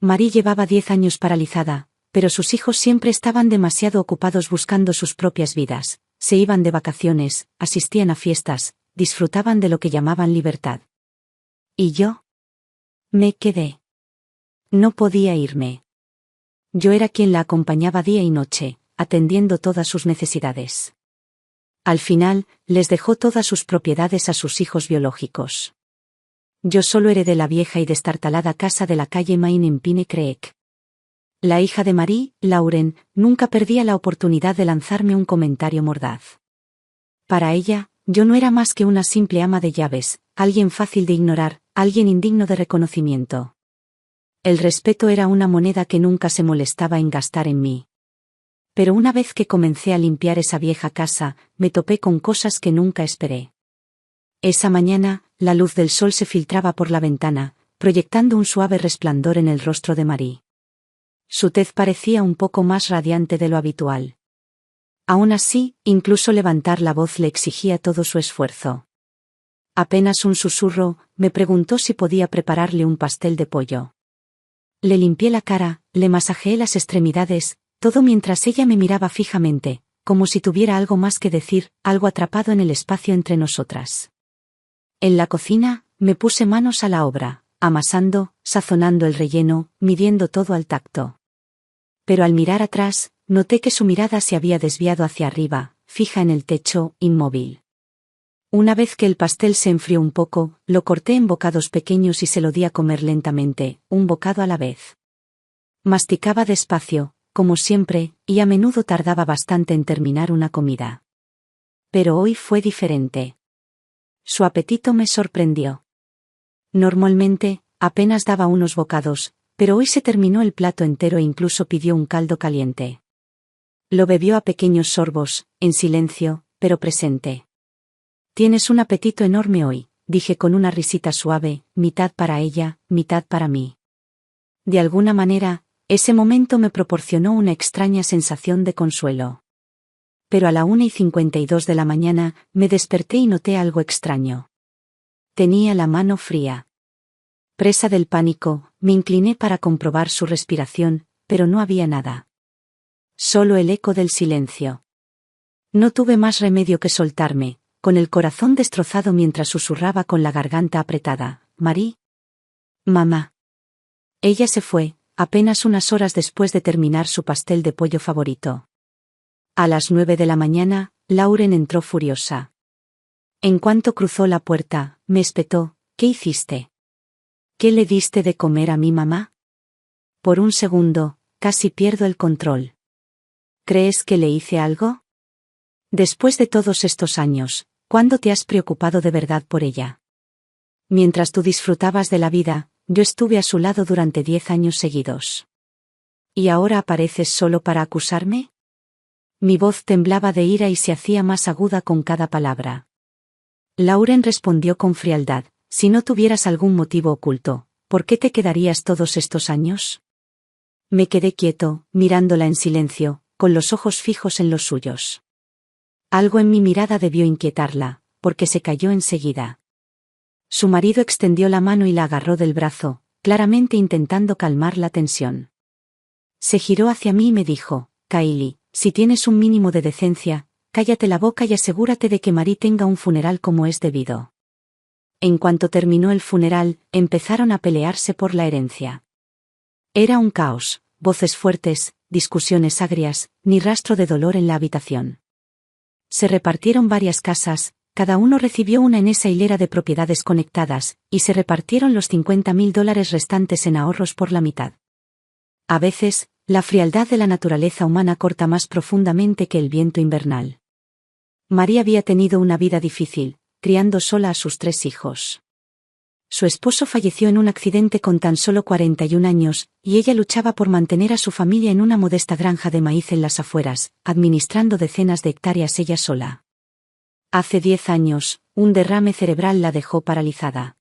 Marie llevaba 10 años paralizada, pero sus hijos siempre estaban demasiado ocupados buscando sus propias vidas, se iban de vacaciones, asistían a fiestas, disfrutaban de lo que llamaban libertad. ¿Y yo? Me quedé. No podía irme. Yo era quien la acompañaba día y noche, atendiendo todas sus necesidades. Al final, les dejó todas sus propiedades a sus hijos biológicos. Yo solo heredé la vieja y destartalada casa de la calle Main en Pine Creek. La hija de Marie, Lauren, nunca perdía la oportunidad de lanzarme un comentario mordaz. Para ella, yo no era más que una simple ama de llaves, alguien fácil de ignorar, alguien indigno de reconocimiento. El respeto era una moneda que nunca se molestaba en gastar en mí. Pero una vez que comencé a limpiar esa vieja casa, me topé con cosas que nunca esperé. Esa mañana, la luz del sol se filtraba por la ventana, proyectando un suave resplandor en el rostro de Marie. Su tez parecía un poco más radiante de lo habitual. Aún así, incluso levantar la voz le exigía todo su esfuerzo. Apenas un susurro, me preguntó si podía prepararle un pastel de pollo. Le limpié la cara, le masajeé las extremidades, todo mientras ella me miraba fijamente, como si tuviera algo más que decir, algo atrapado en el espacio entre nosotras. En la cocina, me puse manos a la obra, amasando, sazonando el relleno, midiendo todo al tacto. Pero al mirar atrás, noté que su mirada se había desviado hacia arriba, fija en el techo, inmóvil. Una vez que el pastel se enfrió un poco, lo corté en bocados pequeños y se lo di a comer lentamente, un bocado a la vez. Masticaba despacio, como siempre, y a menudo tardaba bastante en terminar una comida. Pero hoy fue diferente. Su apetito me sorprendió. Normalmente, apenas daba unos bocados, pero hoy se terminó el plato entero e incluso pidió un caldo caliente. Lo bebió a pequeños sorbos, en silencio, pero presente. «Tienes un apetito enorme hoy», dije con una risita suave, mitad para ella, mitad para mí. De alguna manera, ese momento me proporcionó una extraña sensación de consuelo. Pero a la 1:52 de la mañana, me desperté y noté algo extraño. Tenía la mano fría. Presa del pánico, me incliné para comprobar su respiración, pero no había nada. Solo el eco del silencio. No tuve más remedio que soltarme, con el corazón destrozado mientras susurraba con la garganta apretada: «Marie. Mamá». Ella se fue, apenas unas horas después de terminar su pastel de pollo favorito. A las 9 de la mañana, Lauren entró furiosa. En cuanto cruzó la puerta, me espetó: «¿Qué hiciste? ¿Qué le diste de comer a mi mamá?». Por un segundo, casi pierdo el control. ¿Crees que le hice algo? Después de todos estos años, ¿cuándo te has preocupado de verdad por ella? Mientras tú disfrutabas de la vida, yo estuve a su lado durante 10 años seguidos. ¿Y ahora apareces solo para acusarme? Mi voz temblaba de ira y se hacía más aguda con cada palabra. Lauren respondió con frialdad: «Si no tuvieras algún motivo oculto, ¿por qué te quedarías todos estos años?». Me quedé quieto, mirándola en silencio, con los ojos fijos en los suyos. Algo en mi mirada debió inquietarla, porque se calló enseguida. Su marido extendió la mano y la agarró del brazo, claramente intentando calmar la tensión. Se giró hacia mí y me dijo: «Kylie, si tienes un mínimo de decencia, cállate la boca y asegúrate de que Marie tenga un funeral como es debido». En cuanto terminó el funeral, empezaron a pelearse por la herencia. Era un caos, voces fuertes, discusiones agrias, ni rastro de dolor en la habitación. Se repartieron varias casas, cada uno recibió una en esa hilera de propiedades conectadas, y se repartieron los $50,000 restantes en ahorros por la mitad. A veces, la frialdad de la naturaleza humana corta más profundamente que el viento invernal. Marie había tenido una vida difícil, criando sola a sus 3 hijos. Su esposo falleció en un accidente con tan solo 41 años, y ella luchaba por mantener a su familia en una modesta granja de maíz en las afueras, administrando decenas de hectáreas ella sola. Hace 10 años, un derrame cerebral la dejó paralizada.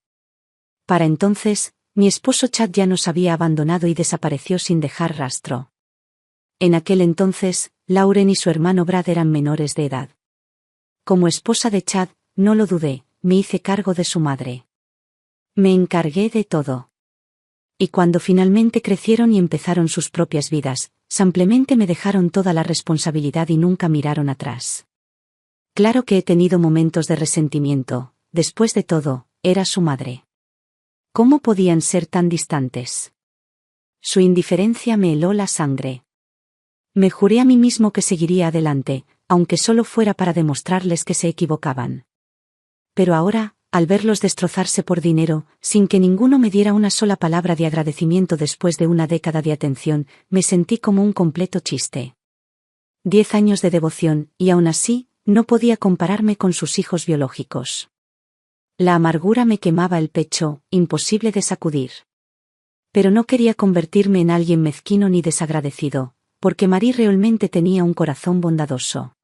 Para entonces, mi esposo Chad ya nos había abandonado y desapareció sin dejar rastro. En aquel entonces, Lauren y su hermano Brad eran menores de edad. Como esposa de Chad, no lo dudé, me hice cargo de su madre. Me encargué de todo. Y cuando finalmente crecieron y empezaron sus propias vidas, simplemente me dejaron toda la responsabilidad y nunca miraron atrás. Claro que he tenido momentos de resentimiento, después de todo, era su madre. ¿Cómo podían ser tan distantes? Su indiferencia me heló la sangre. Me juré a mí mismo que seguiría adelante, aunque solo fuera para demostrarles que se equivocaban. Pero ahora, al verlos destrozarse por dinero, sin que ninguno me diera una sola palabra de agradecimiento después de una década de atención, me sentí como un completo chiste. 10 años de devoción, y aún así, no podía compararme con sus hijos biológicos. La amargura me quemaba el pecho, imposible de sacudir. Pero no quería convertirme en alguien mezquino ni desagradecido, porque Marie realmente tenía un corazón bondadoso.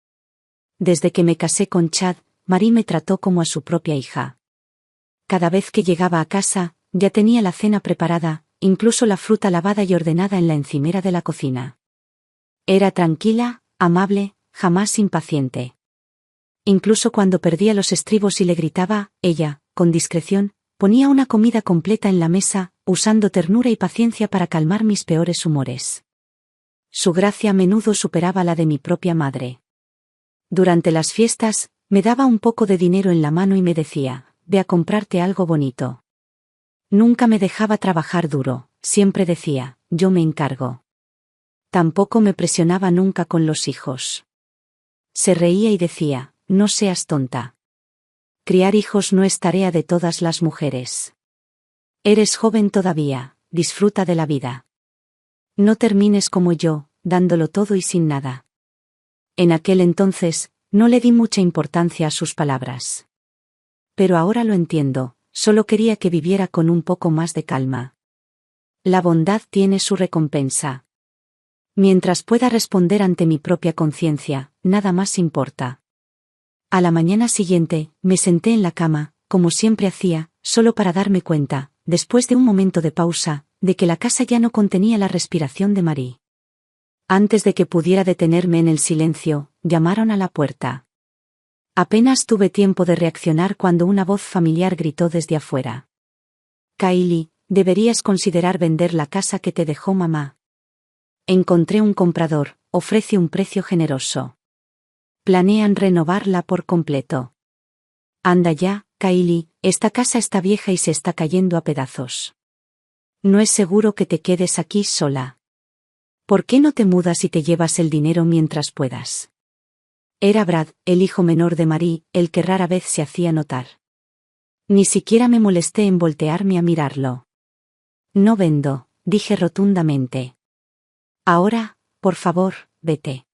Desde que me casé con Chad, Marie me trató como a su propia hija. Cada vez que llegaba a casa, ya tenía la cena preparada, incluso la fruta lavada y ordenada en la encimera de la cocina. Era tranquila, amable, jamás impaciente. Incluso cuando perdía los estribos y le gritaba, ella, con discreción, ponía una comida completa en la mesa, usando ternura y paciencia para calmar mis peores humores. Su gracia a menudo superaba la de mi propia madre. Durante las fiestas, me daba un poco de dinero en la mano y me decía, ve a comprarte algo bonito. Nunca me dejaba trabajar duro, siempre decía, yo me encargo. Tampoco me presionaba nunca con los hijos. Se reía y decía, no seas tonta. Criar hijos no es tarea de todas las mujeres. Eres joven todavía, disfruta de la vida. No termines como yo, dándolo todo y sin nada. En aquel entonces, no le di mucha importancia a sus palabras. Pero ahora lo entiendo, solo quería que viviera con un poco más de calma. La bondad tiene su recompensa. Mientras pueda responder ante mi propia conciencia, nada más importa. A la mañana siguiente, me senté en la cama, como siempre hacía, solo para darme cuenta, después de un momento de pausa, de que la casa ya no contenía la respiración de Marie. Antes de que pudiera detenerme en el silencio, llamaron a la puerta. Apenas tuve tiempo de reaccionar cuando una voz familiar gritó desde afuera. Kylie, deberías considerar vender la casa que te dejó mamá. Encontré un comprador, ofrece un precio generoso. Planean renovarla por completo. Anda ya, Kylie, esta casa está vieja y se está cayendo a pedazos. No es seguro que te quedes aquí sola. ¿Por qué no te mudas y te llevas el dinero mientras puedas? Era Brad, el hijo menor de Marie, el que rara vez se hacía notar. Ni siquiera me molesté en voltearme a mirarlo. No vendo, dije rotundamente. Ahora, por favor, vete.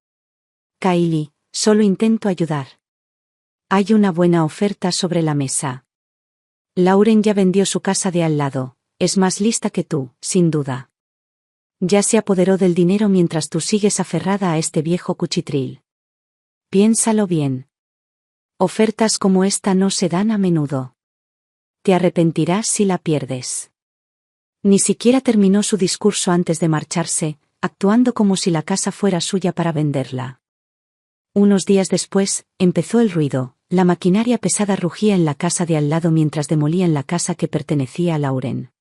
Kylie, solo intento ayudar. Hay una buena oferta sobre la mesa. Lauren ya vendió su casa de al lado, es más lista que tú, sin duda. Ya se apoderó del dinero mientras tú sigues aferrada a este viejo cuchitril. Piénsalo bien. Ofertas como esta no se dan a menudo. Te arrepentirás si la pierdes. Ni siquiera terminó su discurso antes de marcharse, actuando como si la casa fuera suya para venderla. Unos días después, empezó el ruido, la maquinaria pesada rugía en la casa de al lado mientras demolían la casa que pertenecía a Lauren.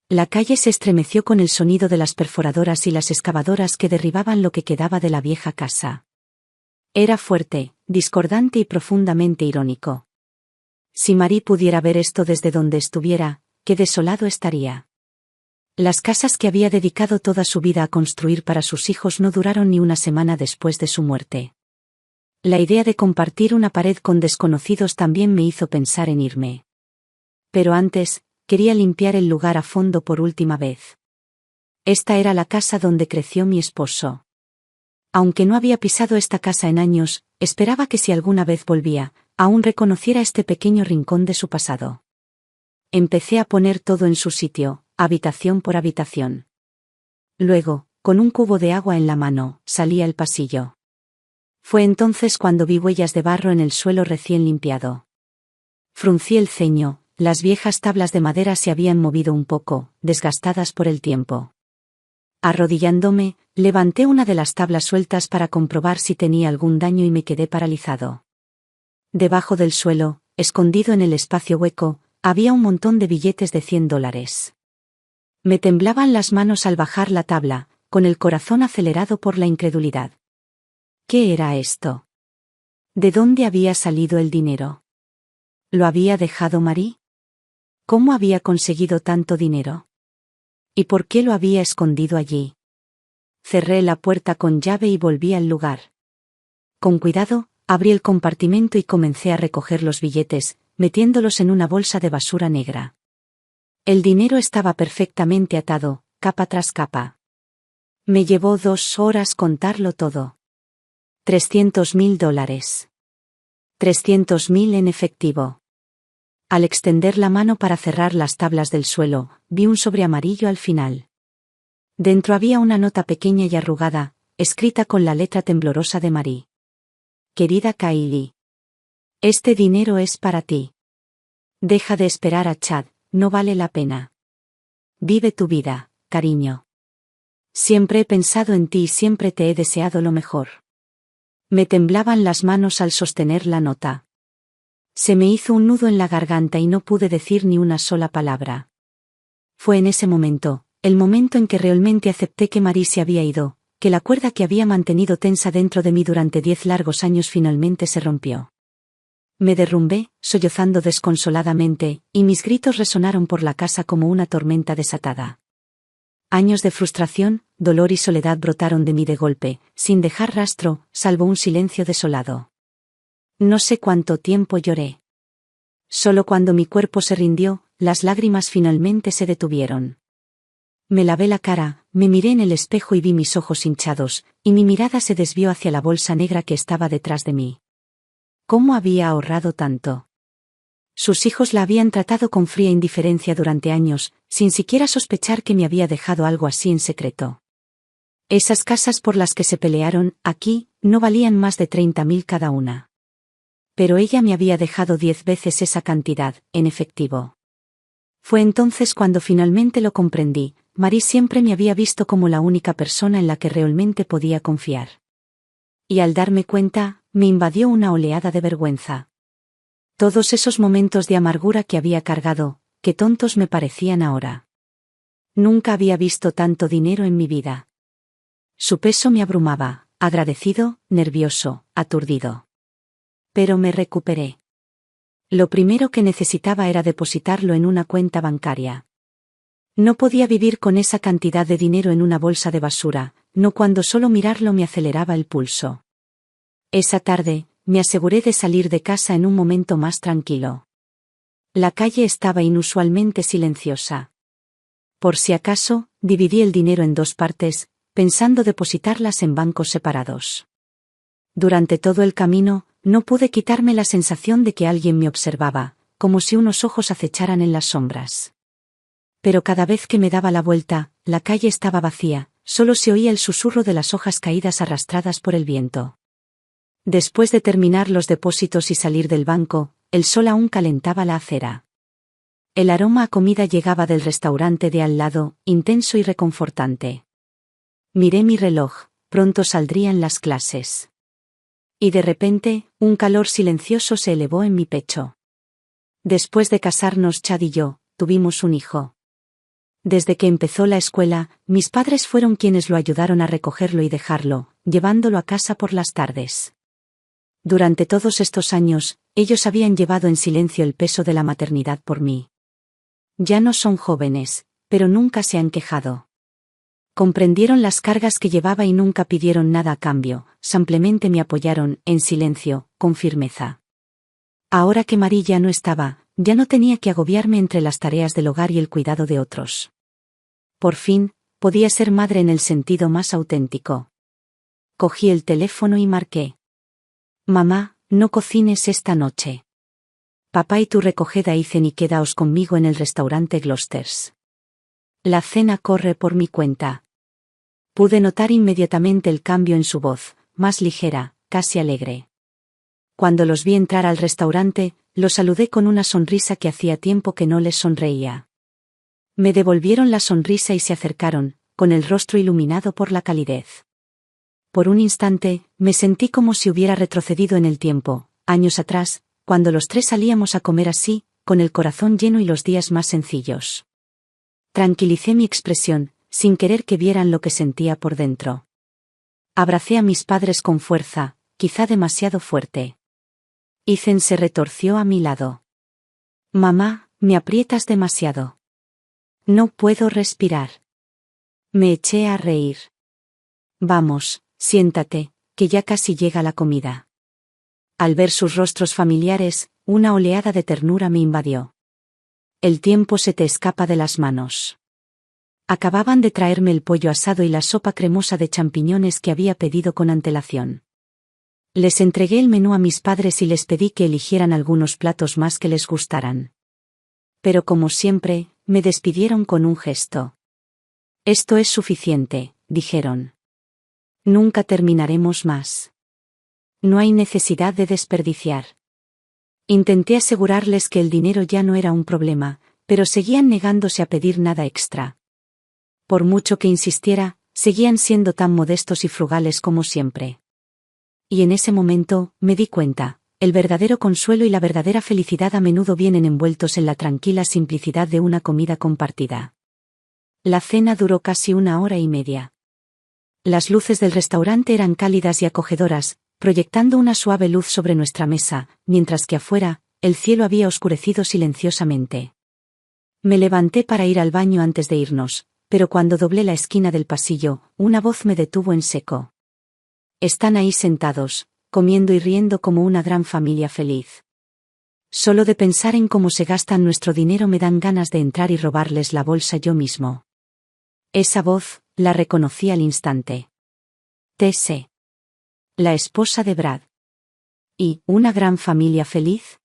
La calle se estremeció con el sonido de las perforadoras y las excavadoras que derribaban lo que quedaba de la vieja casa. Era fuerte, discordante y profundamente irónico. Si Marie pudiera ver esto desde donde estuviera, qué desolado estaría. Las casas que había dedicado toda su vida a construir para sus hijos no duraron ni una semana después de su muerte. La idea de compartir una pared con desconocidos también me hizo pensar en irme. Pero antes, quería limpiar el lugar a fondo por última vez. Esta era la casa donde creció mi esposo. Aunque no había pisado esta casa en años, esperaba que si alguna vez volvía, aún reconociera este pequeño rincón de su pasado. Empecé a poner todo en su sitio, habitación por habitación. Luego, con un cubo de agua en la mano, salí al pasillo. Fue entonces cuando vi huellas de barro en el suelo recién limpiado. Fruncí el ceño, las viejas tablas de madera se habían movido un poco, desgastadas por el tiempo. Arrodillándome, levanté una de las tablas sueltas para comprobar si tenía algún daño y me quedé paralizado. Debajo del suelo, escondido en el espacio hueco, había un montón de billetes de $100. Me temblaban las manos al bajar la tabla, con el corazón acelerado por la incredulidad. ¿Qué era esto? ¿De dónde había salido el dinero? ¿Lo había dejado Marie? ¿Cómo había conseguido tanto dinero? ¿Y por qué lo había escondido allí? Cerré la puerta con llave y volví al lugar. Con cuidado, abrí el compartimento y comencé a recoger los billetes, metiéndolos en una bolsa de basura negra. El dinero estaba perfectamente atado, capa tras capa. Me llevó 2 horas contarlo todo. $300.000. 300.000 en efectivo. Al extender la mano para cerrar las tablas del suelo, vi un sobre amarillo al final. Dentro había una nota pequeña y arrugada, escrita con la letra temblorosa de Marie. Querida Kylie. Este dinero es para ti. Deja de esperar a Chad, no vale la pena. Vive tu vida, cariño. Siempre he pensado en ti y siempre te he deseado lo mejor. Me temblaban las manos al sostener la nota. Se me hizo un nudo en la garganta y no pude decir ni una sola palabra. Fue en ese momento, el momento en que realmente acepté que Marie se había ido, que la cuerda que había mantenido tensa dentro de mí durante 10 largos años finalmente se rompió. Me derrumbé, sollozando desconsoladamente, y mis gritos resonaron por la casa como una tormenta desatada. Años de frustración, dolor y soledad brotaron de mí de golpe, sin dejar rastro, salvo un silencio desolado. No sé cuánto tiempo lloré. Solo cuando mi cuerpo se rindió, las lágrimas finalmente se detuvieron. Me lavé la cara, me miré en el espejo y vi mis ojos hinchados, y mi mirada se desvió hacia la bolsa negra que estaba detrás de mí. ¿Cómo había ahorrado tanto? Sus hijos la habían tratado con fría indiferencia durante años, sin siquiera sospechar que me había dejado algo así en secreto. Esas casas por las que se pelearon, aquí, no valían más de 30.000 cada una. Pero ella me había dejado 10 veces esa cantidad, en efectivo. Fue entonces cuando finalmente lo comprendí. Marie siempre me había visto como la única persona en la que realmente podía confiar. Y al darme cuenta, me invadió una oleada de vergüenza. Todos esos momentos de amargura que había cargado, qué tontos me parecían ahora. Nunca había visto tanto dinero en mi vida. Su peso me abrumaba, agradecido, nervioso, aturdido. Pero me recuperé. Lo primero que necesitaba era depositarlo en una cuenta bancaria. No podía vivir con esa cantidad de dinero en una bolsa de basura, no cuando solo mirarlo me aceleraba el pulso. Esa tarde, me aseguré de salir de casa en un momento más tranquilo. La calle estaba inusualmente silenciosa. Por si acaso, dividí el dinero en 2 partes, pensando depositarlas en bancos separados. Durante todo el camino, no pude quitarme la sensación de que alguien me observaba, como si unos ojos acecharan en las sombras. Pero cada vez que me daba la vuelta, la calle estaba vacía, solo se oía el susurro de las hojas caídas arrastradas por el viento. Después de terminar los depósitos y salir del banco, el sol aún calentaba la acera. El aroma a comida llegaba del restaurante de al lado, intenso y reconfortante. Miré mi reloj, pronto saldrían las clases. Y de repente, un calor silencioso se elevó en mi pecho. Después de casarnos Chad y yo, tuvimos un hijo. Desde que empezó la escuela, mis padres fueron quienes lo ayudaron a recogerlo y dejarlo, llevándolo a casa por las tardes. Durante todos estos años, ellos habían llevado en silencio el peso de la maternidad por mí. Ya no son jóvenes, pero nunca se han quejado. Comprendieron las cargas que llevaba y nunca pidieron nada a cambio, simplemente me apoyaron, en silencio, con firmeza. Ahora que Marie ya no estaba, ya no tenía que agobiarme entre las tareas del hogar y el cuidado de otros. Por fin, podía ser madre en el sentido más auténtico. Cogí el teléfono y marqué. Mamá, no cocines esta noche. Papá y tú recoged a Ethan y quedaos conmigo en el restaurante Gloucesters. La cena corre por mi cuenta. Pude notar inmediatamente el cambio en su voz, más ligera, casi alegre. Cuando los vi entrar al restaurante, los saludé con una sonrisa que hacía tiempo que no les sonreía. Me devolvieron la sonrisa y se acercaron, con el rostro iluminado por la calidez. Por un instante, me sentí como si hubiera retrocedido en el tiempo, años atrás, cuando los 3 salíamos a comer así, con el corazón lleno y los días más sencillos. Tranquilicé mi expresión, sin querer que vieran lo que sentía por dentro. Abracé a mis padres con fuerza, quizá demasiado fuerte. Ethan se retorció a mi lado. Mamá, me aprietas demasiado. No puedo respirar. Me eché a reír. Vamos, siéntate, que ya casi llega la comida. Al ver sus rostros familiares, una oleada de ternura me invadió. El tiempo se te escapa de las manos. Acababan de traerme el pollo asado y la sopa cremosa de champiñones que había pedido con antelación. Les entregué el menú a mis padres y les pedí que eligieran algunos platos más que les gustaran. Pero como siempre, me despidieron con un gesto. Esto es suficiente, dijeron. Nunca terminaremos más. No hay necesidad de desperdiciar. Intenté asegurarles que el dinero ya no era un problema, pero seguían negándose a pedir nada extra. Por mucho que insistiera, seguían siendo tan modestos y frugales como siempre. Y en ese momento, me di cuenta, el verdadero consuelo y la verdadera felicidad a menudo vienen envueltos en la tranquila simplicidad de una comida compartida. La cena duró casi 1 hora y media. Las luces del restaurante eran cálidas y acogedoras, proyectando una suave luz sobre nuestra mesa, mientras que afuera, el cielo había oscurecido silenciosamente. Me levanté para ir al baño antes de irnos, pero cuando doblé la esquina del pasillo, una voz me detuvo en seco. Están ahí sentados, comiendo y riendo como una gran familia feliz. Solo de pensar en cómo se gastan nuestro dinero me dan ganas de entrar y robarles la bolsa yo mismo. Esa voz, la reconocí al instante. Tess. La esposa de Brad. ¿Y una gran familia feliz?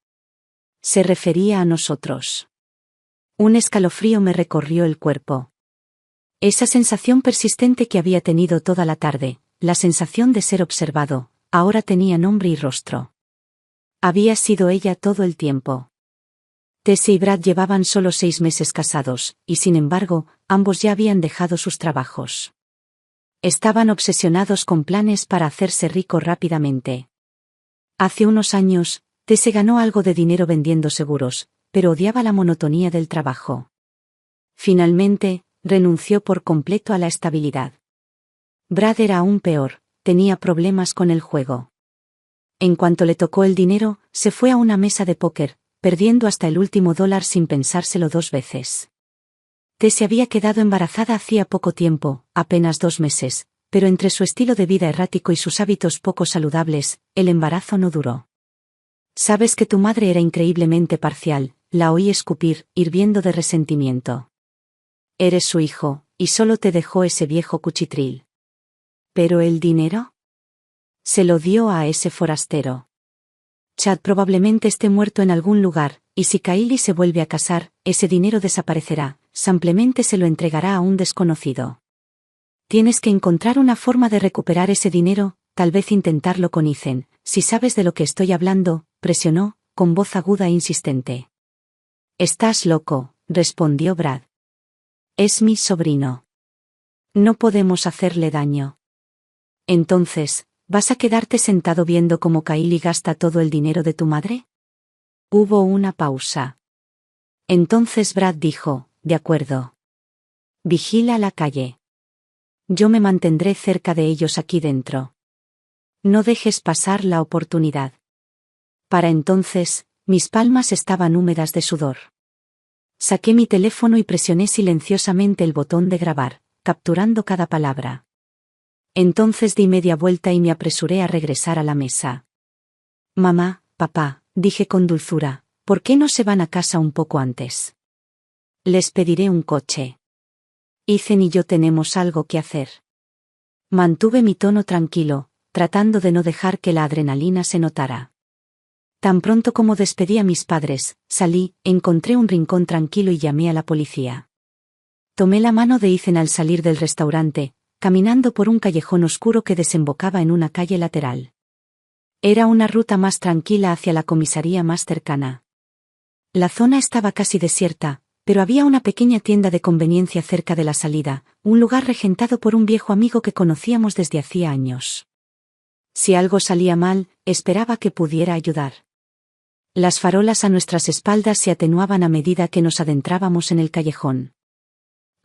Se refería a nosotros. Un escalofrío me recorrió el cuerpo. Esa sensación persistente que había tenido toda la tarde, la sensación de ser observado, ahora tenía nombre y rostro. Había sido ella todo el tiempo. Tess y Brad llevaban solo 6 meses casados, y sin embargo, ambos ya habían dejado sus trabajos. Estaban obsesionados con planes para hacerse rico rápidamente. Hace unos años, Tess ganó algo de dinero vendiendo seguros, pero odiaba la monotonía del trabajo. Finalmente, renunció por completo a la estabilidad. Brad era aún peor, tenía problemas con el juego. En cuanto le tocó el dinero, se fue a una mesa de póker, perdiendo hasta el último dólar sin pensárselo 2 veces. Tess se había quedado embarazada hacía poco tiempo, apenas 2 meses, pero entre su estilo de vida errático y sus hábitos poco saludables, el embarazo no duró. Sabes que tu madre era increíblemente parcial, la oí escupir, hirviendo de resentimiento. Eres su hijo, y solo te dejó ese viejo cuchitril. ¿Pero el dinero? Se lo dio a ese forastero. Chad probablemente esté muerto en algún lugar, y si Kylie se vuelve a casar, ese dinero desaparecerá, simplemente se lo entregará a un desconocido. Tienes que encontrar una forma de recuperar ese dinero, tal vez intentarlo con Ethan, si sabes de lo que estoy hablando, presionó, con voz aguda e insistente. Estás loco, respondió Brad. Es mi sobrino. No podemos hacerle daño. Entonces, ¿vas a quedarte sentado viendo cómo Kylie gasta todo el dinero de tu madre? Hubo una pausa. Entonces Brad dijo, de acuerdo. Vigila la calle. Yo me mantendré cerca de ellos aquí dentro. No dejes pasar la oportunidad. Para entonces, mis palmas estaban húmedas de sudor. Saqué mi teléfono y presioné silenciosamente el botón de grabar, capturando cada palabra. Entonces di media vuelta y me apresuré a regresar a la mesa. Mamá, papá, dije con dulzura, ¿por qué no se van a casa un poco antes? Les pediré un coche. Ethan y yo tenemos algo que hacer. Mantuve mi tono tranquilo, tratando de no dejar que la adrenalina se notara. Tan pronto como despedí a mis padres, salí, encontré un rincón tranquilo y llamé a la policía. Tomé la mano de Ethan al salir del restaurante, caminando por un callejón oscuro que desembocaba en una calle lateral. Era una ruta más tranquila hacia la comisaría más cercana. La zona estaba casi desierta, pero había una pequeña tienda de conveniencia cerca de la salida, un lugar regentado por un viejo amigo que conocíamos desde hacía años. Si algo salía mal, esperaba que pudiera ayudar. Las farolas a nuestras espaldas se atenuaban a medida que nos adentrábamos en el callejón.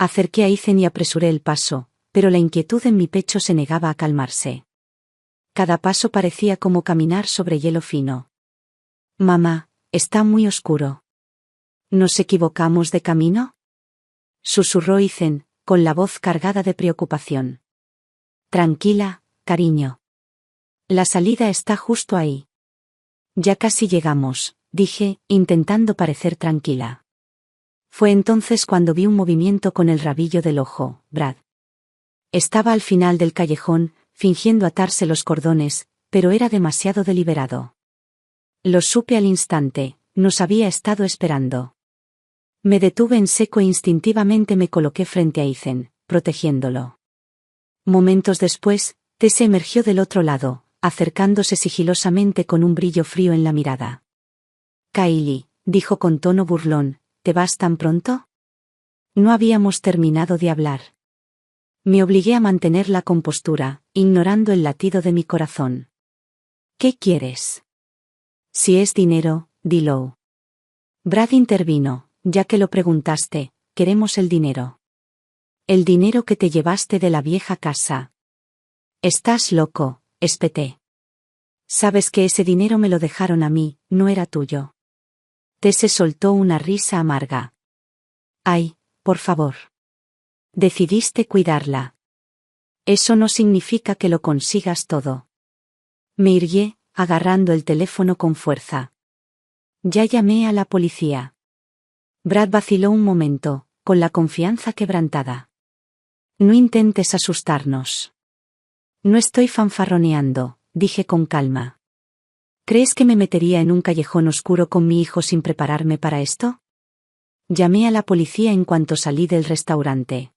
Acerqué a Ethan y apresuré el paso, pero la inquietud en mi pecho se negaba a calmarse. Cada paso parecía como caminar sobre hielo fino. Mamá, está muy oscuro. ¿Nos equivocamos de camino? Susurró Ethan, con la voz cargada de preocupación. Tranquila, cariño. La salida está justo ahí. Ya casi llegamos, dije, intentando parecer tranquila. Fue entonces cuando vi un movimiento con el rabillo del ojo. Brad. Estaba al final del callejón, fingiendo atarse los cordones, pero era demasiado deliberado. Lo supe al instante, nos había estado esperando. Me detuve en seco e instintivamente me coloqué frente a Ethan, protegiéndolo. Momentos después, Tess emergió del otro lado, acercándose sigilosamente con un brillo frío en la mirada. Kylie, dijo con tono burlón, ¿te vas tan pronto? No habíamos terminado de hablar. Me obligué a mantener la compostura, ignorando el latido de mi corazón. ¿Qué quieres? Si es dinero, dilo. Brad intervino, ya que lo preguntaste, queremos el dinero. El dinero que te llevaste de la vieja casa. Estás loco, espeté. Sabes que ese dinero me lo dejaron a mí, no era tuyo. Tess soltó una risa amarga. Ay, por favor. Decidiste cuidarla. Eso no significa que lo consigas todo. Me irgué, agarrando el teléfono con fuerza. Ya llamé a la policía. Brad vaciló un momento, con la confianza quebrantada. No intentes asustarnos. No estoy fanfarroneando, dije con calma. ¿Crees que me metería en un callejón oscuro con mi hijo sin prepararme para esto? Llamé a la policía en cuanto salí del restaurante.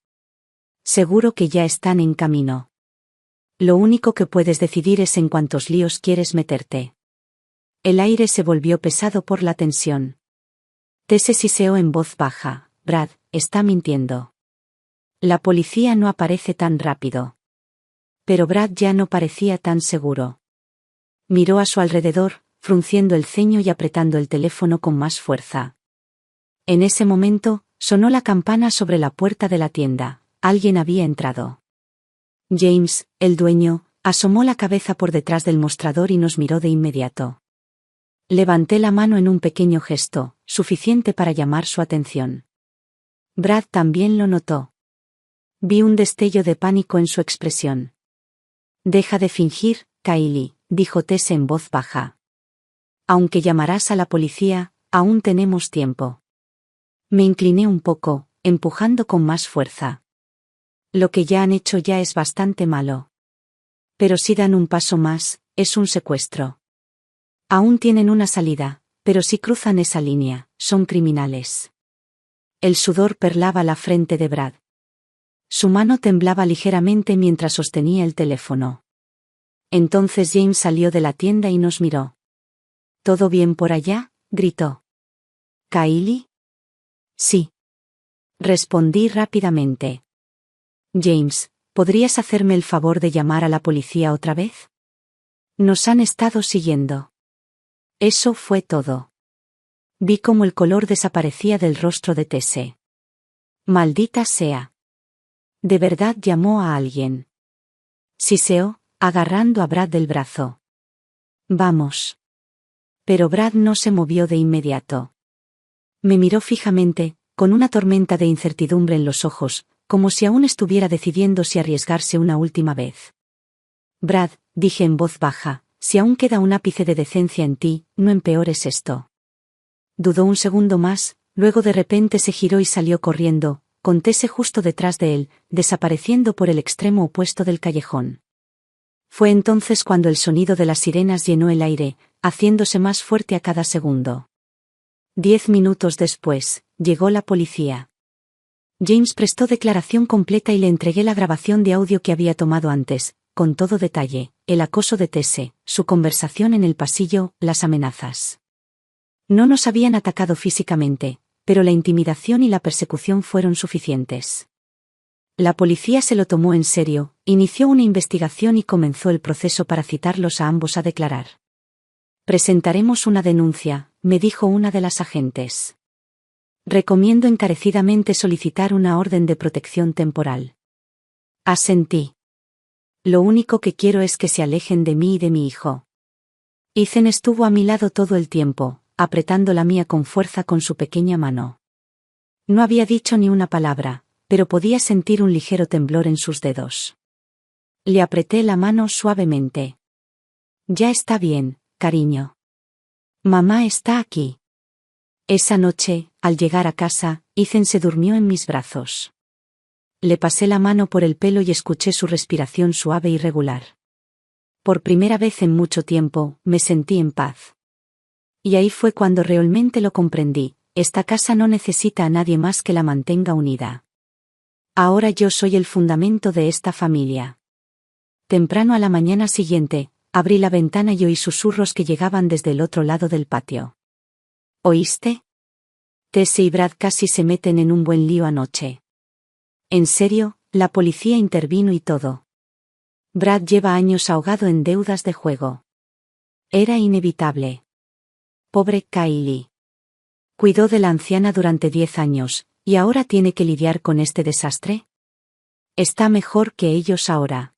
Seguro que ya están en camino. Lo único que puedes decidir es en cuántos líos quieres meterte. El aire se volvió pesado por la tensión. Tess siseó en voz baja, Brad, está mintiendo. La policía no aparece tan rápido. Pero Brad ya no parecía tan seguro. Miró a su alrededor, frunciendo el ceño y apretando el teléfono con más fuerza. En ese momento, sonó la campana sobre la puerta de la tienda. Alguien había entrado. James, el dueño, asomó la cabeza por detrás del mostrador y nos miró de inmediato. Levanté la mano en un pequeño gesto, suficiente para llamar su atención. Brad también lo notó. Vi un destello de pánico en su expresión. Deja de fingir, Kylie, dijo Tess en voz baja. Aunque llamarás a la policía, aún tenemos tiempo. Me incliné un poco, empujando con más fuerza. Lo que ya han hecho ya es bastante malo. Pero si dan un paso más, es un secuestro. Aún tienen una salida, pero si cruzan esa línea, son criminales. El sudor perlaba la frente de Brad. Su mano temblaba ligeramente mientras sostenía el teléfono. Entonces James salió de la tienda y nos miró. ¿Todo bien por allá?, gritó. ¿Kylie? Sí. Respondí rápidamente. James, ¿podrías hacerme el favor de llamar a la policía otra vez? Nos han estado siguiendo. Eso fue todo. Vi cómo el color desaparecía del rostro de Tess. Maldita sea. De verdad llamó a alguien. Siseó, agarrando a Brad del brazo. Vamos. Pero Brad no se movió de inmediato. Me miró fijamente, con una tormenta de incertidumbre en los ojos, como si aún estuviera decidiendo si arriesgarse una última vez. Brad, dije en voz baja, si aún queda un ápice de decencia en ti, no empeores esto. Dudó un segundo más, luego de repente se giró y salió corriendo, con Tess justo detrás de él, desapareciendo por el extremo opuesto del callejón. Fue entonces cuando el sonido de las sirenas llenó el aire, haciéndose más fuerte a cada segundo. 10 minutos después, llegó la policía. James prestó declaración completa y le entregué la grabación de audio que había tomado antes, con todo detalle, el acoso de Tess, su conversación en el pasillo, las amenazas. No nos habían atacado físicamente, pero la intimidación y la persecución fueron suficientes. La policía se lo tomó en serio, inició una investigación y comenzó el proceso para citarlos a ambos a declarar. Presentaremos una denuncia, me dijo una de las agentes. Recomiendo encarecidamente solicitar una orden de protección temporal. Asentí. Lo único que quiero es que se alejen de mí y de mi hijo. Ethan estuvo a mi lado todo el tiempo, apretando la mía con fuerza con su pequeña mano. No había dicho ni una palabra, pero podía sentir un ligero temblor en sus dedos. Le apreté la mano suavemente. Ya está bien, cariño. Mamá está aquí. Esa noche, al llegar a casa, Ethan se durmió en mis brazos. Le pasé la mano por el pelo y escuché su respiración suave y regular. Por primera vez en mucho tiempo, me sentí en paz. Y ahí fue cuando realmente lo comprendí: esta casa no necesita a nadie más que la mantenga unida. Ahora yo soy el fundamento de esta familia. Temprano a la mañana siguiente, abrí la ventana y oí susurros que llegaban desde el otro lado del patio. ¿Oíste? Tess y Brad casi se meten en un buen lío anoche. En serio, la policía intervino y todo. Brad lleva años ahogado en deudas de juego. Era inevitable. Pobre Kylie. Cuidó de la anciana durante 10 años, ¿y ahora tiene que lidiar con este desastre? Está mejor que ellos ahora.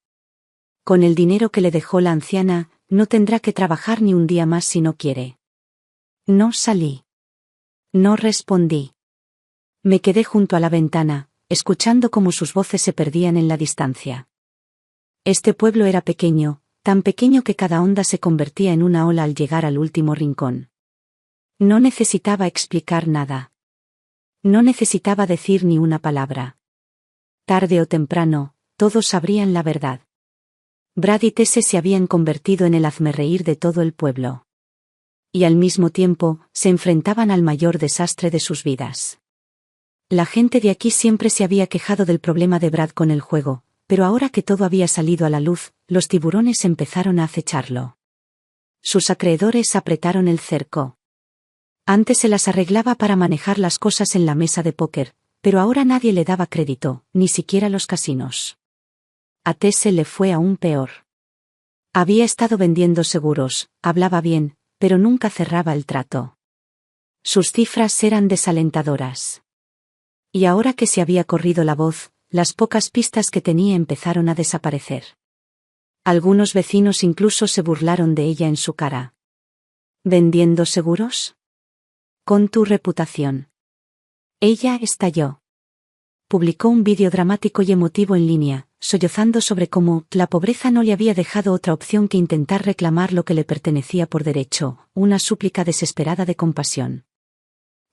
Con el dinero que le dejó la anciana, no tendrá que trabajar ni un día más si no quiere. No salí. No respondí. Me quedé junto a la ventana, escuchando cómo sus voces se perdían en la distancia. Este pueblo era pequeño, tan pequeño que cada onda se convertía en una ola al llegar al último rincón. No necesitaba explicar nada. No necesitaba decir ni una palabra. Tarde o temprano, todos sabrían la verdad. Brad y Tess se habían convertido en el hazmerreír de todo el pueblo. Y al mismo tiempo, se enfrentaban al mayor desastre de sus vidas. La gente de aquí siempre se había quejado del problema de Brad con el juego, pero ahora que todo había salido a la luz, los tiburones empezaron a acecharlo. Sus acreedores apretaron el cerco. Antes se las arreglaba para manejar las cosas en la mesa de póker, pero ahora nadie le daba crédito, ni siquiera los casinos. A Tess le fue aún peor. Había estado vendiendo seguros, hablaba bien, pero nunca cerraba el trato. Sus cifras eran desalentadoras. Y ahora que se había corrido la voz, las pocas pistas que tenía empezaron a desaparecer. Algunos vecinos incluso se burlaron de ella en su cara. ¿Vendiendo seguros? Con tu reputación. Ella estalló. Publicó un vídeo dramático y emotivo en línea, sollozando sobre cómo la pobreza no le había dejado otra opción que intentar reclamar lo que le pertenecía por derecho, una súplica desesperada de compasión.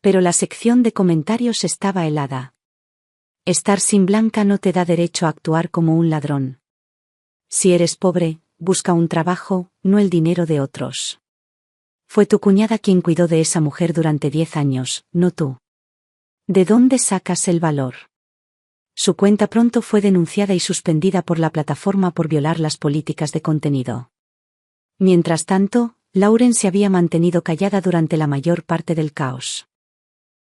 Pero la sección de comentarios estaba helada. Estar sin Blanca no te da derecho a actuar como un ladrón. Si eres pobre, busca un trabajo, no el dinero de otros. Fue tu cuñada quien cuidó de esa mujer durante 10 años, no tú. ¿De dónde sacas el valor? Su cuenta pronto fue denunciada y suspendida por la plataforma por violar las políticas de contenido. Mientras tanto, Lauren se había mantenido callada durante la mayor parte del caos.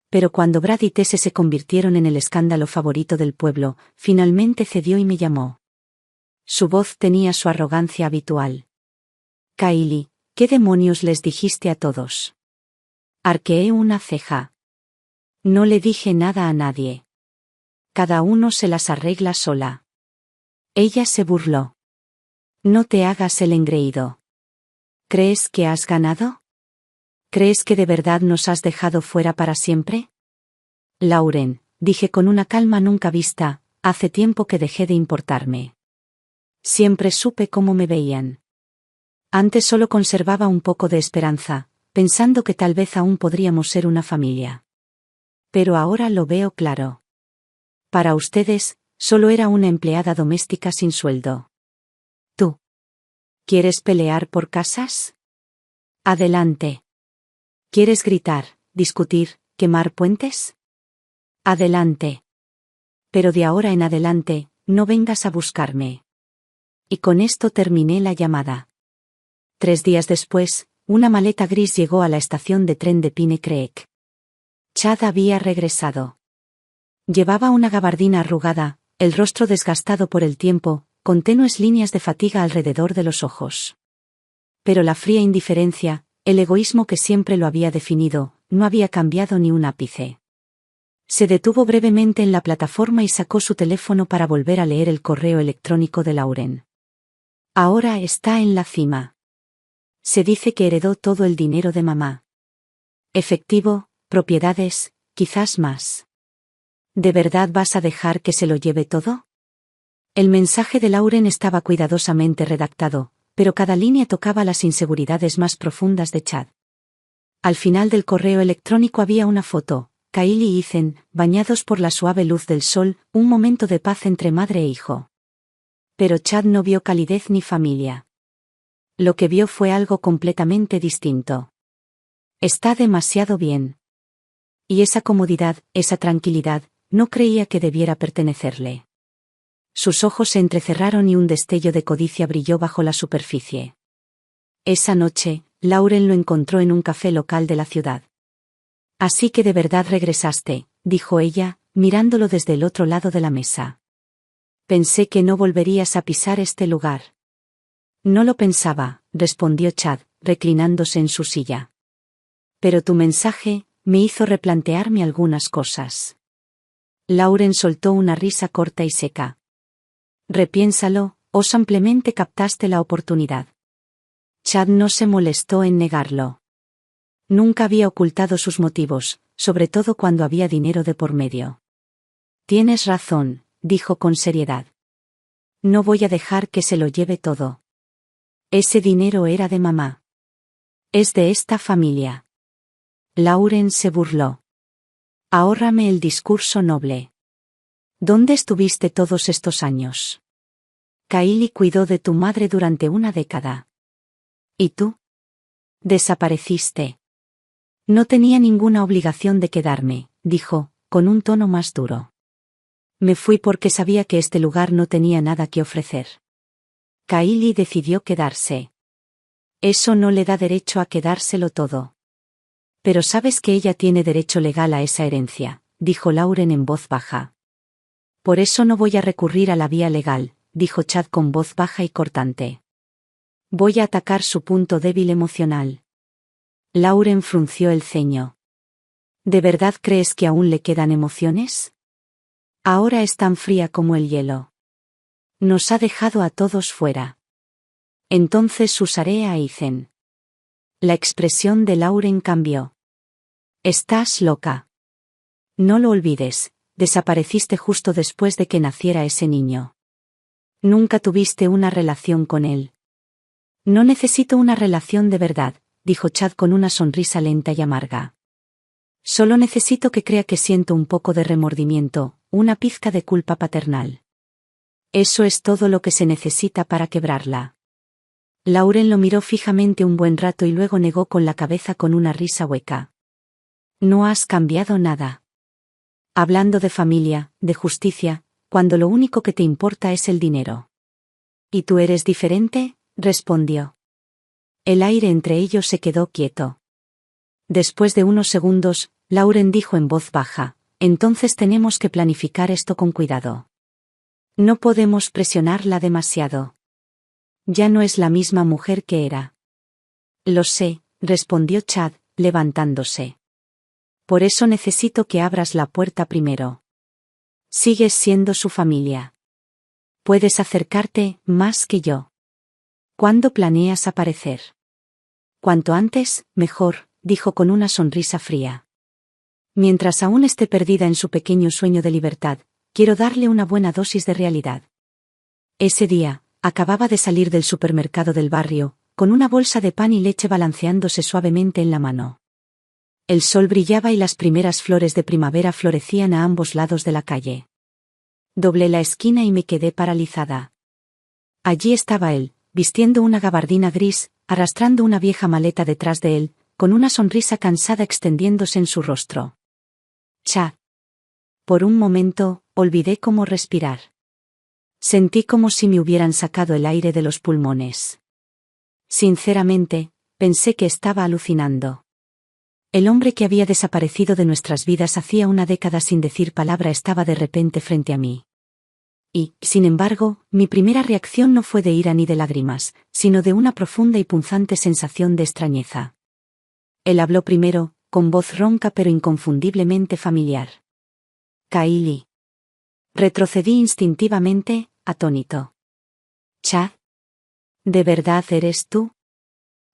Pero cuando Brad y Tess se convirtieron en el escándalo favorito del pueblo, finalmente cedió y me llamó. Su voz tenía su arrogancia habitual. Kylie, ¿qué demonios les dijiste a todos? Arqueé una ceja. No le dije nada a nadie. Cada uno se las arregla sola. Ella se burló. No te hagas el engreído. ¿Crees que has ganado? ¿Crees que de verdad nos has dejado fuera para siempre? Lauren, dije con una calma nunca vista, hace tiempo que dejé de importarme. Siempre supe cómo me veían. Antes solo conservaba un poco de esperanza, pensando que tal vez aún podríamos ser una familia. Pero ahora lo veo claro. Para ustedes, solo era una empleada doméstica sin sueldo. ¿Tú? ¿Quieres pelear por casas? Adelante. ¿Quieres gritar, discutir, quemar puentes? Adelante. Pero de ahora en adelante, no vengas a buscarme. Y con esto terminé la llamada. 3 días después, una maleta gris llegó a la estación de tren de Pine Creek. Chad había regresado. Llevaba una gabardina arrugada, el rostro desgastado por el tiempo, con tenues líneas de fatiga alrededor de los ojos. Pero la fría indiferencia, el egoísmo que siempre lo había definido, no había cambiado ni un ápice. Se detuvo brevemente en la plataforma y sacó su teléfono para volver a leer el correo electrónico de Lauren. Ahora está en la cima. Se dice que heredó todo el dinero de mamá. Efectivo, propiedades, quizás más. ¿De verdad vas a dejar que se lo lleve todo? El mensaje de Lauren estaba cuidadosamente redactado, pero cada línea tocaba las inseguridades más profundas de Chad. Al final del correo electrónico había una foto, Kyle y Ethan, bañados por la suave luz del sol, un momento de paz entre madre e hijo. Pero Chad no vio calidez ni familia. Lo que vio fue algo completamente distinto. Está demasiado bien. Y esa comodidad, esa tranquilidad, no creía que debiera pertenecerle. Sus ojos se entrecerraron y un destello de codicia brilló bajo la superficie. Esa noche, Lauren lo encontró en un café local de la ciudad. Así que de verdad regresaste, dijo ella, mirándolo desde el otro lado de la mesa. Pensé que no volverías a pisar este lugar. No lo pensaba, respondió Chad, reclinándose en su silla. Pero tu mensaje me hizo replantearme algunas cosas. Lauren soltó una risa corta y seca. Repiénsalo, o simplemente captaste la oportunidad. Chad no se molestó en negarlo. Nunca había ocultado sus motivos, sobre todo cuando había dinero de por medio. Tienes razón, dijo con seriedad. No voy a dejar que se lo lleve todo. Ese dinero era de mamá. Es de esta familia. Lauren se burló. Ahórrame el discurso noble. ¿Dónde estuviste todos estos años? Kyle cuidó de tu madre durante una década. ¿Y tú? Desapareciste. No tenía ninguna obligación de quedarme, dijo, con un tono más duro. Me fui porque sabía que este lugar no tenía nada que ofrecer. Kyle decidió quedarse. Eso no le da derecho a quedárselo todo. Pero sabes que ella tiene derecho legal a esa herencia, dijo Lauren en voz baja. Por eso no voy a recurrir a la vía legal, dijo Chad con voz baja y cortante. Voy a atacar su punto débil emocional. Lauren frunció el ceño. ¿De verdad crees que aún le quedan emociones? Ahora es tan fría como el hielo. Nos ha dejado a todos fuera. Entonces usaré a Ethan. La expresión de Lauren cambió. Estás loca. No lo olvides, desapareciste justo después de que naciera ese niño. Nunca tuviste una relación con él. No necesito una relación de verdad, dijo Chad con una sonrisa lenta y amarga. Solo necesito que crea que siento un poco de remordimiento, una pizca de culpa paternal. Eso es todo lo que se necesita para quebrarla. Lauren lo miró fijamente un buen rato y luego negó con la cabeza con una risa hueca. No has cambiado nada. Hablando de familia, de justicia, cuando lo único que te importa es el dinero. ¿Y tú eres diferente?, respondió. El aire entre ellos se quedó quieto. Después de unos segundos, Lauren dijo en voz baja, entonces tenemos que planificar esto con cuidado. No podemos presionarla demasiado. Ya no es la misma mujer que era. Lo sé, respondió Chad, levantándose. Por eso necesito que abras la puerta primero. Sigues siendo su familia. Puedes acercarte más que yo. ¿Cuándo planeas aparecer? Cuanto antes, mejor, dijo con una sonrisa fría. Mientras aún esté perdida en su pequeño sueño de libertad, quiero darle una buena dosis de realidad. Ese día, acababa de salir del supermercado del barrio, con una bolsa de pan y leche balanceándose suavemente en la mano. El sol brillaba y las primeras flores de primavera florecían a ambos lados de la calle. Doblé la esquina y me quedé paralizada. Allí estaba él, vistiendo una gabardina gris, arrastrando una vieja maleta detrás de él, con una sonrisa cansada extendiéndose en su rostro. Chad. Por un momento, olvidé cómo respirar. Sentí como si me hubieran sacado el aire de los pulmones. Sinceramente, pensé que estaba alucinando. El hombre que había desaparecido de nuestras vidas hacía una década sin decir palabra estaba de repente frente a mí. Y, sin embargo, mi primera reacción no fue de ira ni de lágrimas, sino de una profunda y punzante sensación de extrañeza. Él habló primero, con voz ronca pero inconfundiblemente familiar. Kylie. Retrocedí instintivamente, atónito. Chad. ¿De verdad eres tú?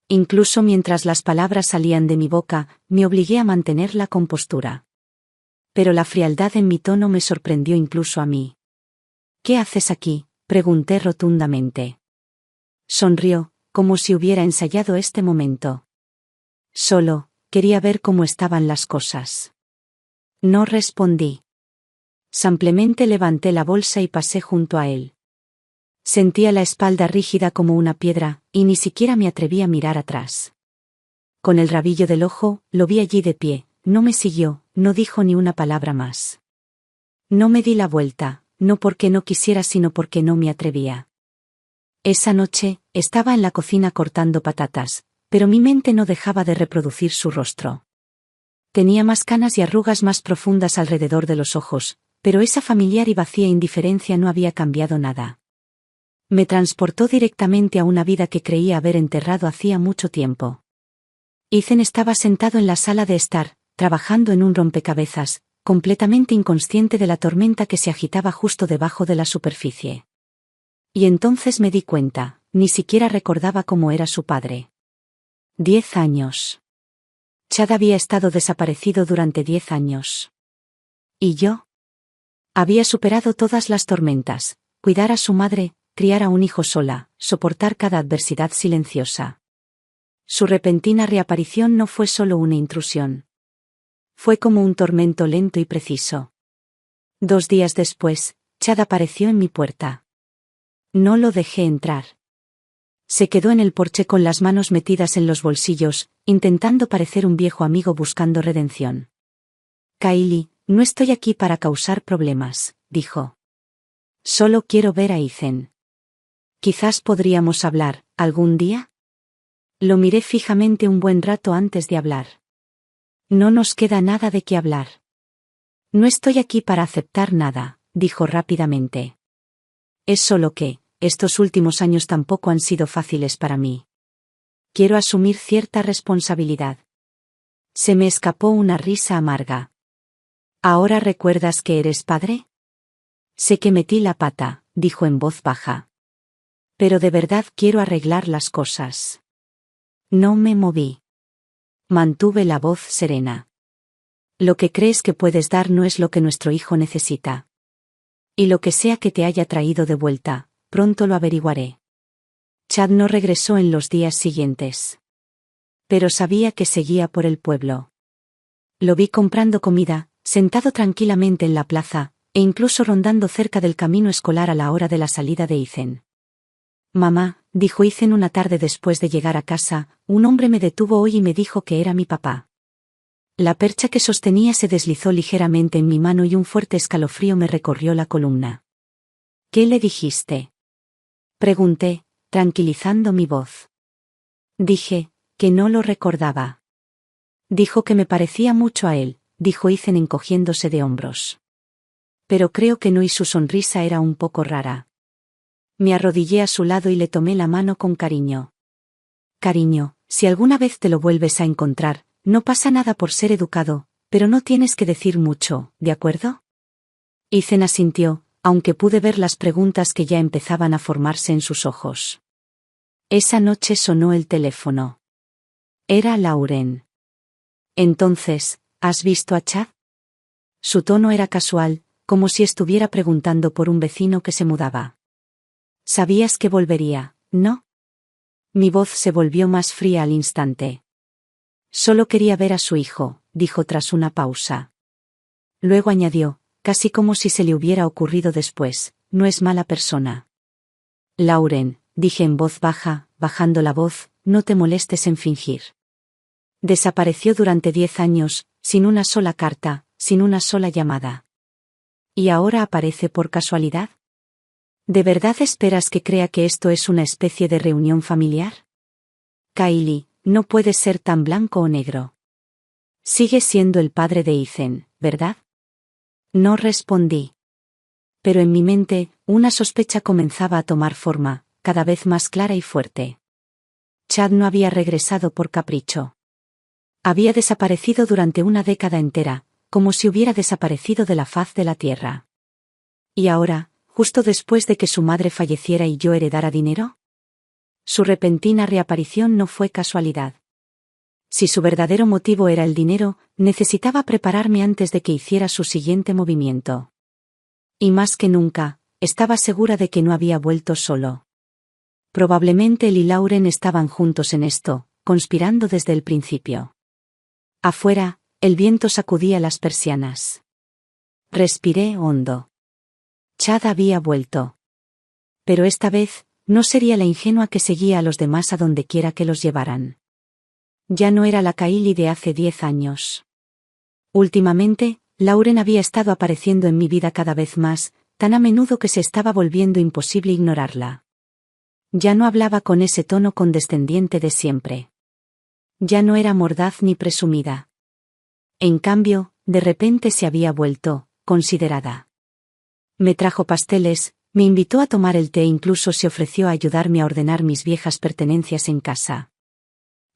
Incluso mientras las palabras salían de mi boca, me obligué a mantener la compostura. Pero la frialdad en mi tono me sorprendió incluso a mí. ¿Qué haces aquí?, pregunté rotundamente. Sonrió, como si hubiera ensayado este momento. Solo, quería ver cómo estaban las cosas. No respondí. Simplemente levanté la bolsa y pasé junto a él. Sentía la espalda rígida como una piedra, y ni siquiera me atreví a mirar atrás. Con el rabillo del ojo, lo vi allí de pie, no me siguió, no dijo ni una palabra más. No me di la vuelta, no porque no quisiera sino porque no me atrevía. Esa noche, estaba en la cocina cortando patatas, pero mi mente no dejaba de reproducir su rostro. Tenía más canas y arrugas más profundas alrededor de los ojos, pero esa familiar y vacía indiferencia no había cambiado nada. Me transportó directamente a una vida que creía haber enterrado hacía mucho tiempo. Ethan estaba sentado en la sala de estar, trabajando en un rompecabezas, completamente inconsciente de la tormenta que se agitaba justo debajo de la superficie. Y entonces me di cuenta, ni siquiera recordaba cómo era su padre. 10 años. Chad había estado desaparecido durante 10 años. ¿Y yo? Había superado todas las tormentas, cuidar a su madre, criar a un hijo sola, soportar cada adversidad silenciosa. Su repentina reaparición no fue solo una intrusión. Fue como un tormento lento y preciso. 2 días después, Chad apareció en mi puerta. No lo dejé entrar. Se quedó en el porche con las manos metidas en los bolsillos, intentando parecer un viejo amigo buscando redención. Kylie, no estoy aquí para causar problemas, dijo. Solo quiero ver a Ethan. Quizás podríamos hablar, ¿algún día? Lo miré fijamente un buen rato antes de hablar. No nos queda nada de qué hablar. No estoy aquí para aceptar nada, dijo rápidamente. Es solo que, estos últimos años tampoco han sido fáciles para mí. Quiero asumir cierta responsabilidad. Se me escapó una risa amarga. ¿Ahora recuerdas que eres padre? Sé que metí la pata, dijo en voz baja. Pero de verdad quiero arreglar las cosas. No me moví. Mantuve la voz serena. Lo que crees que puedes dar no es lo que nuestro hijo necesita. Y lo que sea que te haya traído de vuelta, pronto lo averiguaré. Chad no regresó en los días siguientes. Pero sabía que seguía por el pueblo. Lo vi comprando comida, sentado tranquilamente en la plaza, e incluso rondando cerca del camino escolar a la hora de la salida de Ethan. Mamá, dijo Ethan una tarde después de llegar a casa, un hombre me detuvo hoy y me dijo que era mi papá. La percha que sostenía se deslizó ligeramente en mi mano y un fuerte escalofrío me recorrió la columna. ¿Qué le dijiste? Pregunté, tranquilizando mi voz. Dije, que no lo recordaba. Dijo que me parecía mucho a él, dijo Ethan encogiéndose de hombros. Pero creo que no y su sonrisa era un poco rara. Me arrodillé a su lado y le tomé la mano con cariño. Cariño, si alguna vez te lo vuelves a encontrar, no pasa nada por ser educado, pero no tienes que decir mucho, ¿de acuerdo? Ethan asintió, aunque pude ver las preguntas que ya empezaban a formarse en sus ojos. Esa noche sonó el teléfono. Era Lauren. Entonces, ¿has visto a Chad? Su tono era casual, como si estuviera preguntando por un vecino que se mudaba. Sabías que volvería, ¿no? Mi voz se volvió más fría al instante. Solo quería ver a su hijo, dijo tras una pausa. Luego añadió, casi como si se le hubiera ocurrido después, no es mala persona. Lauren, dije en voz baja, bajando la voz, no te molestes en fingir. Desapareció durante 10 años, sin una sola carta, sin una sola llamada. ¿Y ahora aparece por casualidad? ¿De verdad esperas que crea que esto es una especie de reunión familiar? Kylie, no puedes ser tan blanco o negro. Sigue siendo el padre de Ethan, ¿verdad? No respondí. Pero en mi mente, una sospecha comenzaba a tomar forma, cada vez más clara y fuerte. Chad no había regresado por capricho. Había desaparecido durante una década entera, como si hubiera desaparecido de la faz de la tierra. ¿Y ahora, justo después de que su madre falleciera y yo heredara dinero? Su repentina reaparición no fue casualidad. Si su verdadero motivo era el dinero, necesitaba prepararme antes de que hiciera su siguiente movimiento. Y más que nunca, estaba segura de que no había vuelto solo. Probablemente él y Lauren estaban juntos en esto, conspirando desde el principio. Afuera, el viento sacudía las persianas. Respiré hondo. Chad había vuelto. Pero esta vez, no sería la ingenua que seguía a los demás a donde quiera que los llevaran. Ya no era la Kylie de hace 10 años. Últimamente, Lauren había estado apareciendo en mi vida cada vez más, tan a menudo que se estaba volviendo imposible ignorarla. Ya no hablaba con ese tono condescendiente de siempre. Ya no era mordaz ni presumida. En cambio, de repente se había vuelto considerada. Me trajo pasteles, me invitó a tomar el té e incluso se ofreció a ayudarme a ordenar mis viejas pertenencias en casa.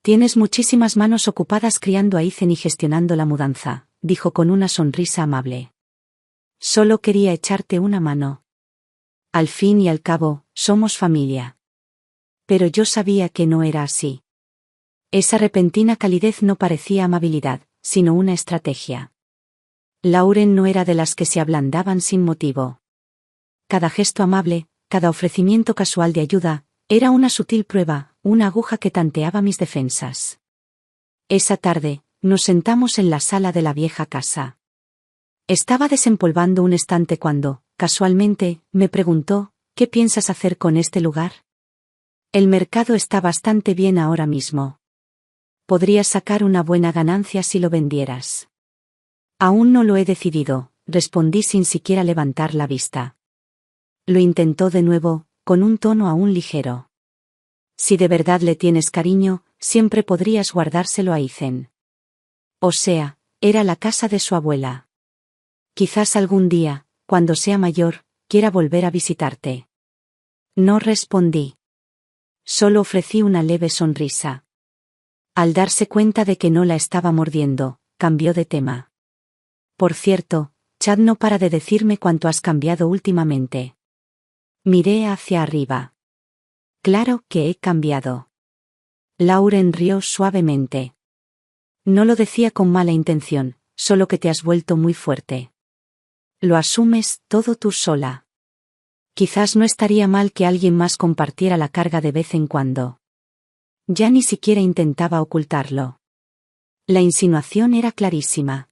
Tienes muchísimas manos ocupadas criando a Ethan y gestionando la mudanza, dijo con una sonrisa amable. Solo quería echarte una mano. Al fin y al cabo, somos familia. Pero yo sabía que no era así. Esa repentina calidez no parecía amabilidad, sino una estrategia. Lauren no era de las que se ablandaban sin motivo. Cada gesto amable, cada ofrecimiento casual de ayuda, era una sutil prueba, una aguja que tanteaba mis defensas. Esa tarde, nos sentamos en la sala de la vieja casa. Estaba desempolvando un estante cuando, casualmente, me preguntó, ¿qué piensas hacer con este lugar? El mercado está bastante bien ahora mismo. Podrías sacar una buena ganancia si lo vendieras. Aún no lo he decidido, respondí sin siquiera levantar la vista. Lo intentó de nuevo, con un tono aún ligero. Si de verdad le tienes cariño, siempre podrías guardárselo a Ethan. O sea, era la casa de su abuela. Quizás algún día, cuando sea mayor, quiera volver a visitarte. No respondí. Solo ofrecí una leve sonrisa. Al darse cuenta de que no la estaba mordiendo, cambió de tema. Por cierto, Chad no para de decirme cuánto has cambiado últimamente. Miré hacia arriba. Claro que he cambiado. Lauren rió suavemente. No lo decía con mala intención, solo que te has vuelto muy fuerte. Lo asumes todo tú sola. Quizás no estaría mal que alguien más compartiera la carga de vez en cuando. Ya ni siquiera intentaba ocultarlo. La insinuación era clarísima.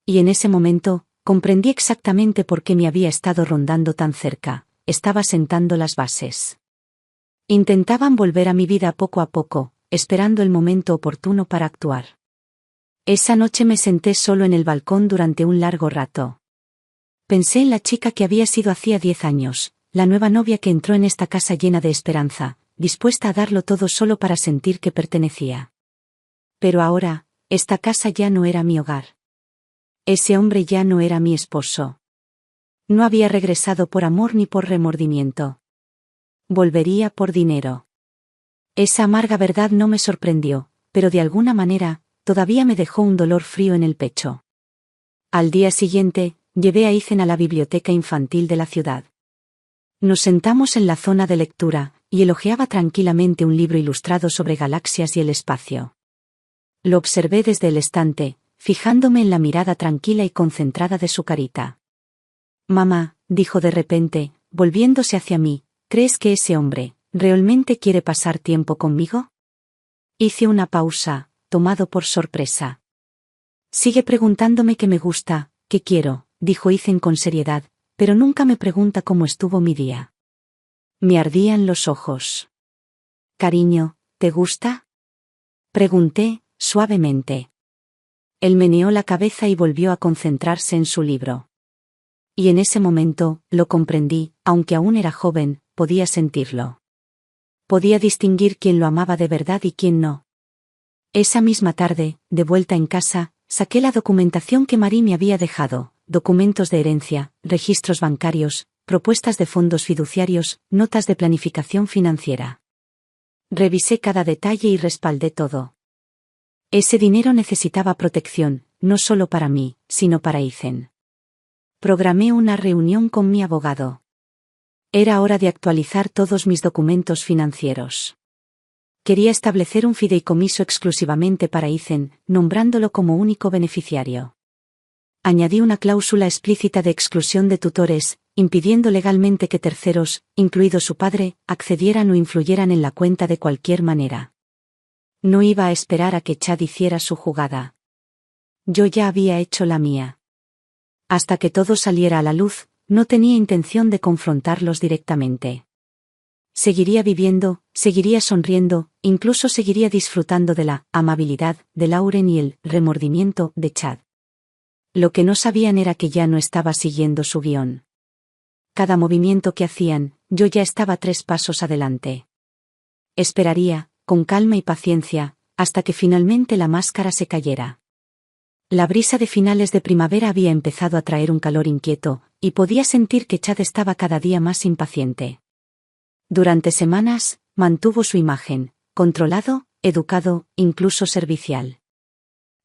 Y en ese momento, comprendí exactamente por qué me había estado rondando tan cerca, estaba sentando las bases. Intentaban volver a mi vida poco a poco, esperando el momento oportuno para actuar. Esa noche me senté solo en el balcón durante un largo rato. Pensé en la chica que había sido hacía 10 años, la nueva novia que entró en esta casa llena de esperanza, dispuesta a darlo todo solo para sentir que pertenecía. Pero ahora, esta casa ya no era mi hogar. Ese hombre ya no era mi esposo. No había regresado por amor ni por remordimiento. Volvería por dinero. Esa amarga verdad no me sorprendió, pero de alguna manera, todavía me dejó un dolor frío en el pecho. Al día siguiente, llevé a Ethan a la biblioteca infantil de la ciudad. Nos sentamos en la zona de lectura, y él hojeaba tranquilamente un libro ilustrado sobre galaxias y el espacio. Lo observé desde el estante, fijándome en la mirada tranquila y concentrada de su carita. Mamá, dijo de repente, volviéndose hacia mí, ¿crees que ese hombre realmente quiere pasar tiempo conmigo? Hice una pausa, tomado por sorpresa. Sigue preguntándome qué me gusta, qué quiero, dijo Ethan con seriedad, pero nunca me pregunta cómo estuvo mi día. Me ardían los ojos. Cariño, ¿te gusta? Pregunté, suavemente. Él meneó la cabeza y volvió a concentrarse en su libro. Y en ese momento, lo comprendí, aunque aún era joven, podía sentirlo. Podía distinguir quién lo amaba de verdad y quién no. Esa misma tarde, de vuelta en casa, saqué la documentación que Marie me había dejado, documentos de herencia, registros bancarios, propuestas de fondos fiduciarios, notas de planificación financiera. Revisé cada detalle y respaldé todo. Ese dinero necesitaba protección, no solo para mí, sino para Ethan. Programé una reunión con mi abogado. Era hora de actualizar todos mis documentos financieros. Quería establecer un fideicomiso exclusivamente para Ethan, nombrándolo como único beneficiario. Añadí una cláusula explícita de exclusión de tutores, impidiendo legalmente que terceros, incluido su padre, accedieran o influyeran en la cuenta de cualquier manera. No iba a esperar a que Chad hiciera su jugada. Yo ya había hecho la mía. Hasta que todo saliera a la luz, no tenía intención de confrontarlos directamente. Seguiría viviendo, seguiría sonriendo, incluso seguiría disfrutando de la amabilidad de Lauren y el remordimiento de Chad. Lo que no sabían era que ya no estaba siguiendo su guión. Cada movimiento que hacían, yo ya estaba 3 pasos adelante. Esperaría, con calma y paciencia, hasta que finalmente la máscara se cayera. La brisa de finales de primavera había empezado a traer un calor inquieto, y podía sentir que Chad estaba cada día más impaciente. Durante semanas, mantuvo su imagen, controlado, educado, incluso servicial.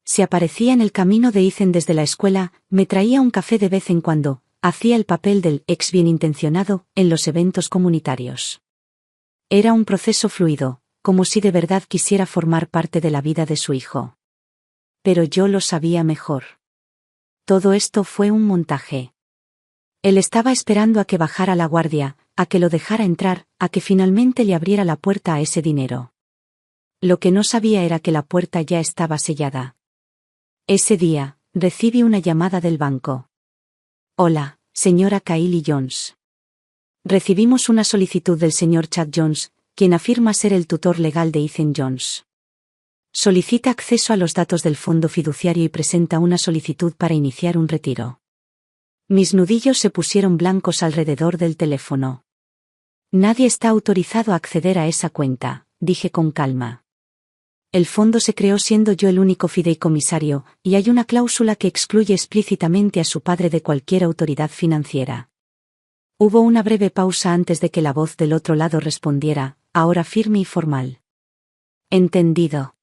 Si aparecía en el camino de Ethan desde la escuela, me traía un café de vez en cuando, hacía el papel del ex bien intencionado en los eventos comunitarios. Era un proceso fluido, como si de verdad quisiera formar parte de la vida de su hijo. Pero yo lo sabía mejor. Todo esto fue un montaje. Él estaba esperando a que bajara la guardia, a que lo dejara entrar, a que finalmente le abriera la puerta a ese dinero. Lo que no sabía era que la puerta ya estaba sellada. Ese día, recibí una llamada del banco. Hola, señora Kylie Jones. Recibimos una solicitud del señor Chad Jones, quien afirma ser el tutor legal de Ethan Jones. Solicita acceso a los datos del fondo fiduciario y presenta una solicitud para iniciar un retiro. Mis nudillos se pusieron blancos alrededor del teléfono. Nadie está autorizado a acceder a esa cuenta, dije con calma. El fondo se creó siendo yo el único fideicomisario, y hay una cláusula que excluye explícitamente a su padre de cualquier autoridad financiera. Hubo una breve pausa antes de que la voz del otro lado respondiera, ahora firme y formal. Entendido.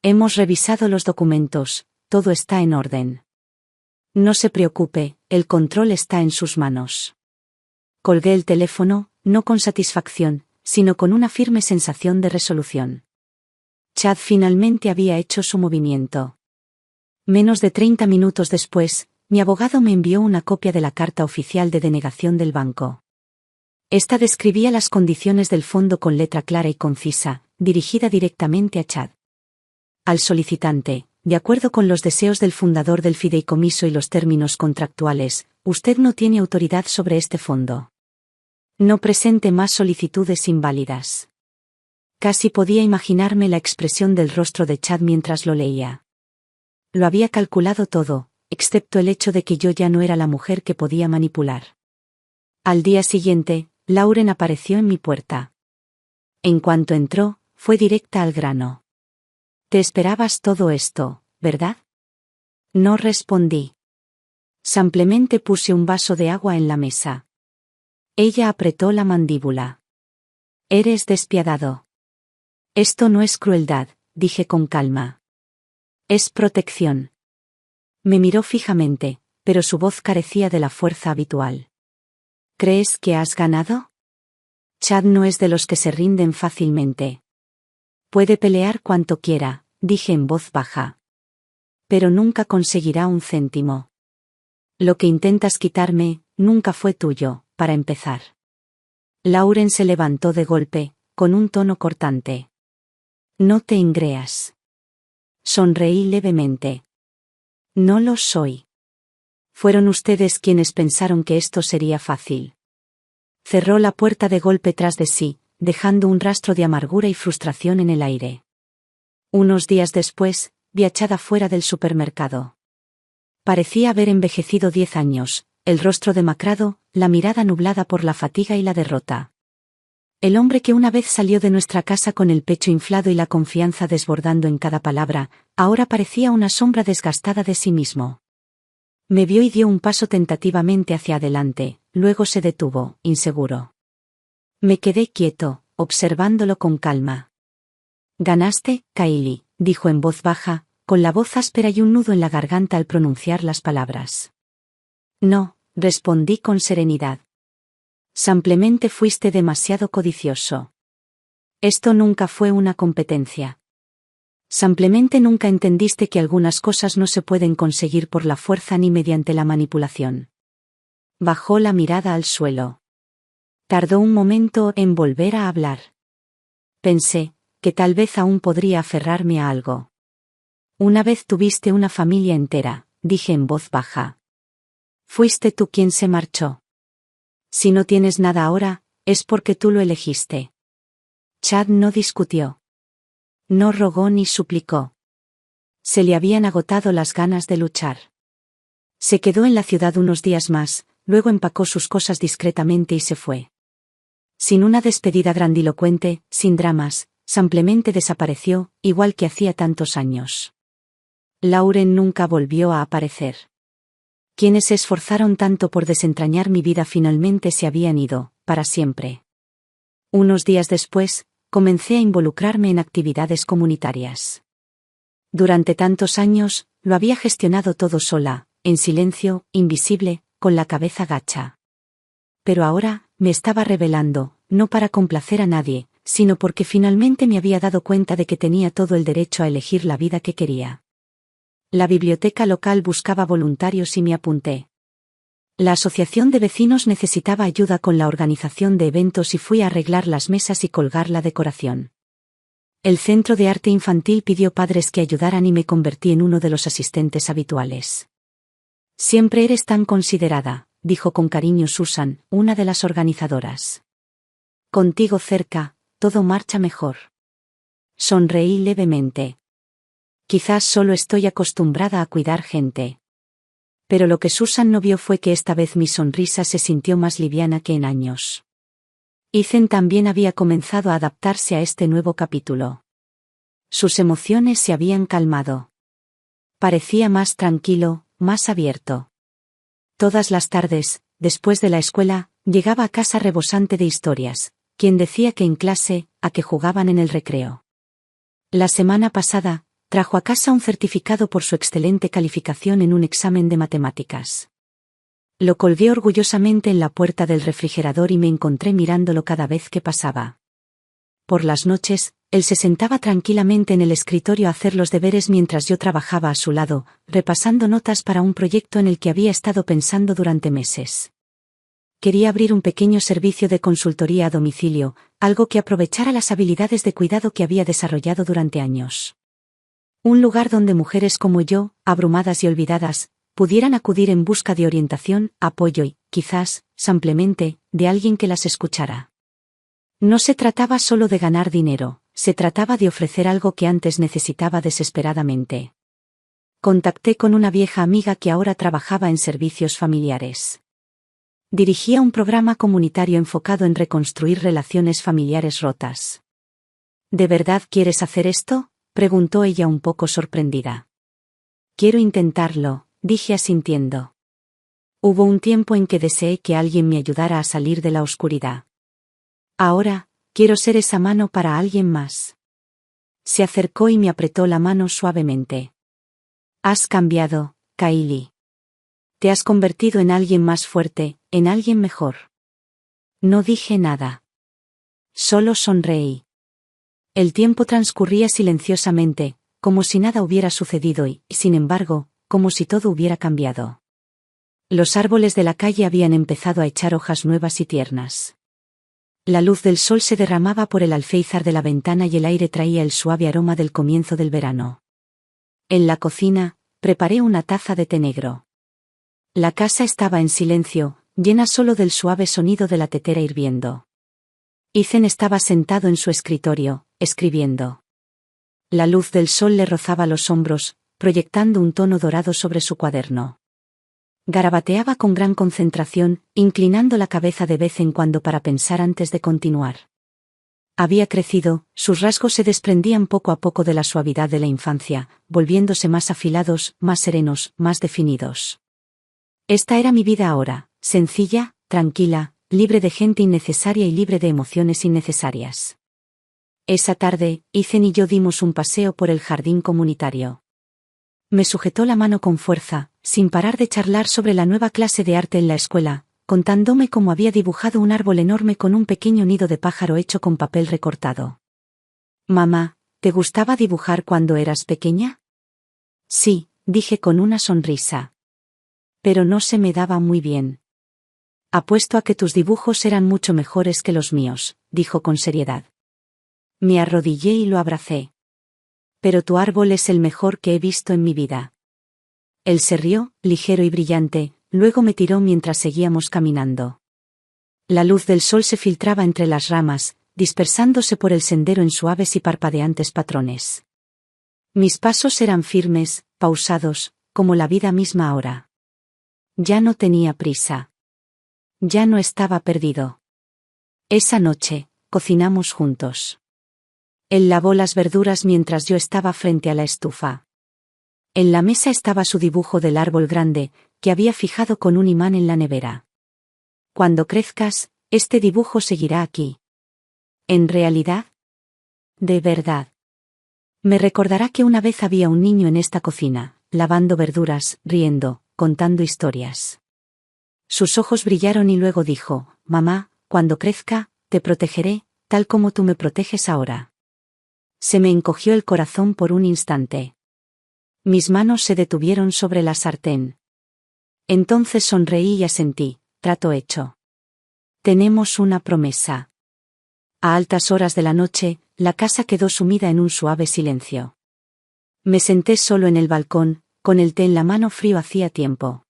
Hemos revisado los documentos, todo está en orden. No se preocupe, el control está en sus manos. Colgué el teléfono, no con satisfacción, sino con una firme sensación de resolución. Chad finalmente había hecho su movimiento. Menos de 30 minutos después, mi abogado me envió una copia de la carta oficial de denegación del banco. Esta describía las condiciones del fondo con letra clara y concisa, dirigida directamente a Chad. Al solicitante, de acuerdo con los deseos del fundador del fideicomiso y los términos contractuales, usted no tiene autoridad sobre este fondo. No presente más solicitudes inválidas. Casi podía imaginarme la expresión del rostro de Chad mientras lo leía. Lo había calculado todo, excepto el hecho de que yo ya no era la mujer que podía manipular. Al día siguiente, Lauren apareció en mi puerta. En cuanto entró, fue directa al grano. «Te esperabas todo esto, ¿verdad?» No respondí. Simplemente puse un vaso de agua en la mesa. Ella apretó la mandíbula. «Eres despiadado». «Esto no es crueldad», dije con calma. «Es protección». Me miró fijamente, pero su voz carecía de la fuerza habitual. «¿Crees que has ganado?» Chad no es de los que se rinden fácilmente. «Puede pelear cuanto quiera», dije en voz baja. «Pero nunca conseguirá un céntimo. Lo que intentas quitarme, nunca fue tuyo, para empezar». Lauren se levantó de golpe, con un tono cortante. «No te engreas». Sonreí levemente. «No lo soy. Fueron ustedes quienes pensaron que esto sería fácil». Cerró la puerta de golpe tras de sí, dejando un rastro de amargura y frustración en el aire. Unos días después, vi a Chad fuera del supermercado. Parecía haber envejecido 10 años, el rostro demacrado, la mirada nublada por la fatiga y la derrota. El hombre que una vez salió de nuestra casa con el pecho inflado y la confianza desbordando en cada palabra, ahora parecía una sombra desgastada de sí mismo. Me vio y dio un paso tentativamente hacia adelante, luego se detuvo, inseguro. Me quedé quieto, observándolo con calma. «Ganaste, Kylie», dijo en voz baja, con la voz áspera y un nudo en la garganta al pronunciar las palabras. No, respondí con serenidad. Simplemente fuiste demasiado codicioso. Esto nunca fue una competencia. Simplemente nunca entendiste que algunas cosas no se pueden conseguir por la fuerza ni mediante la manipulación. Bajó la mirada al suelo. Tardó un momento en volver a hablar. Pensé que tal vez aún podría aferrarme a algo. Una vez tuviste una familia entera, dije en voz baja. Fuiste tú quien se marchó. Si no tienes nada ahora, es porque tú lo elegiste. Chad no discutió. No rogó ni suplicó. Se le habían agotado las ganas de luchar. Se quedó en la ciudad unos días más, luego empacó sus cosas discretamente y se fue. Sin una despedida grandilocuente, sin dramas, simplemente desapareció, igual que hacía tantos años. Lauren nunca volvió a aparecer. Quienes se esforzaron tanto por desentrañar mi vida finalmente se habían ido, para siempre. Unos días después, comencé a involucrarme en actividades comunitarias. Durante tantos años, lo había gestionado todo sola, en silencio, invisible, con la cabeza gacha. Pero ahora, me estaba rebelando, no para complacer a nadie, sino porque finalmente me había dado cuenta de que tenía todo el derecho a elegir la vida que quería. La biblioteca local buscaba voluntarios y me apunté. La asociación de vecinos necesitaba ayuda con la organización de eventos y fui a arreglar las mesas y colgar la decoración. El centro de arte infantil pidió padres que ayudaran y me convertí en uno de los asistentes habituales. Siempre eres tan considerada, dijo con cariño Susan, una de las organizadoras. Contigo cerca, todo marcha mejor. Sonreí levemente. Quizás solo estoy acostumbrada a cuidar gente. Pero lo que Susan no vio fue que esta vez mi sonrisa se sintió más liviana que en años. Ethan también había comenzado a adaptarse a este nuevo capítulo. Sus emociones se habían calmado. Parecía más tranquilo, más abierto. Todas las tardes, después de la escuela, llegaba a casa rebosante de historias, quien decía que en clase, a que jugaban en el recreo. La semana pasada, trajo a casa un certificado por su excelente calificación en un examen de matemáticas. Lo colgué orgullosamente en la puerta del refrigerador y me encontré mirándolo cada vez que pasaba. Por las noches, él se sentaba tranquilamente en el escritorio a hacer los deberes mientras yo trabajaba a su lado, repasando notas para un proyecto en el que había estado pensando durante meses. Quería abrir un pequeño servicio de consultoría a domicilio, algo que aprovechara las habilidades de cuidado que había desarrollado durante años. Un lugar donde mujeres como yo, abrumadas y olvidadas, pudieran acudir en busca de orientación, apoyo y, quizás, simplemente, de alguien que las escuchara. No se trataba solo de ganar dinero, se trataba de ofrecer algo que antes necesitaba desesperadamente. Contacté con una vieja amiga que ahora trabajaba en servicios familiares. Dirigía un programa comunitario enfocado en reconstruir relaciones familiares rotas. ¿De verdad quieres hacer esto?, preguntó ella un poco sorprendida. Quiero intentarlo, dije asintiendo. Hubo un tiempo en que deseé que alguien me ayudara a salir de la oscuridad. Ahora, quiero ser esa mano para alguien más. Se acercó y me apretó la mano suavemente. Has cambiado, Kylie. Te has convertido en alguien más fuerte, en alguien mejor. No dije nada. Solo sonreí. El tiempo transcurría silenciosamente, como si nada hubiera sucedido y, sin embargo, como si todo hubiera cambiado. Los árboles de la calle habían empezado a echar hojas nuevas y tiernas. La luz del sol se derramaba por el alféizar de la ventana y el aire traía el suave aroma del comienzo del verano. En la cocina, preparé una taza de té negro. La casa estaba en silencio, llena solo del suave sonido de la tetera hirviendo. Ethan estaba sentado en su escritorio, escribiendo. La luz del sol le rozaba los hombros, proyectando un tono dorado sobre su cuaderno. Garabateaba con gran concentración, inclinando la cabeza de vez en cuando para pensar antes de continuar. Había crecido, sus rasgos se desprendían poco a poco de la suavidad de la infancia, volviéndose más afilados, más serenos, más definidos. Esta era mi vida ahora, sencilla, tranquila, libre de gente innecesaria y libre de emociones innecesarias. Esa tarde, Ethan y yo dimos un paseo por el jardín comunitario. Me sujetó la mano con fuerza, sin parar de charlar sobre la nueva clase de arte en la escuela, contándome cómo había dibujado un árbol enorme con un pequeño nido de pájaro hecho con papel recortado. Mamá, ¿te gustaba dibujar cuando eras pequeña? Sí, dije con una sonrisa. Pero no se me daba muy bien. Apuesto a que tus dibujos eran mucho mejores que los míos, dijo con seriedad. Me arrodillé y lo abracé. Pero tu árbol es el mejor que he visto en mi vida. Él se rió, ligero y brillante, luego me tiró mientras seguíamos caminando. La luz del sol se filtraba entre las ramas, dispersándose por el sendero en suaves y parpadeantes patrones. Mis pasos eran firmes, pausados, como la vida misma ahora. Ya no tenía prisa. Ya no estaba perdido. Esa noche, cocinamos juntos. Él lavó las verduras mientras yo estaba frente a la estufa. En la mesa estaba su dibujo del árbol grande, que había fijado con un imán en la nevera. Cuando crezcas, este dibujo seguirá aquí. ¿En realidad? De verdad. Me recordará que una vez había un niño en esta cocina, lavando verduras, riendo, contando historias. Sus ojos brillaron y luego dijo, mamá, cuando crezca, te protegeré, tal como tú me proteges ahora. Se me encogió el corazón por un instante. Mis manos se detuvieron sobre la sartén. Entonces sonreí y asentí, trato hecho. Tenemos una promesa. A altas horas de la noche, la casa quedó sumida en un suave silencio. Me senté solo en el balcón, con el té en la mano frío hacía tiempo.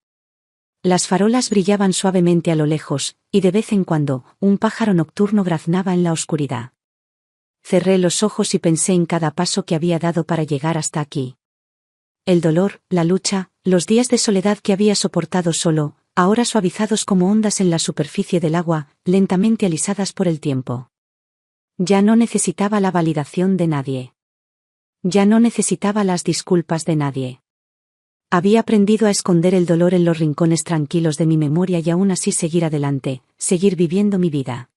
Las farolas brillaban suavemente a lo lejos, y de vez en cuando, un pájaro nocturno graznaba en la oscuridad. Cerré los ojos y pensé en cada paso que había dado para llegar hasta aquí. El dolor, la lucha, los días de soledad que había soportado solo, ahora suavizados como ondas en la superficie del agua, lentamente alisadas por el tiempo. Ya no necesitaba la validación de nadie. Ya no necesitaba las disculpas de nadie. Había aprendido a esconder el dolor en los rincones tranquilos de mi memoria y aún así seguir adelante, seguir viviendo mi vida.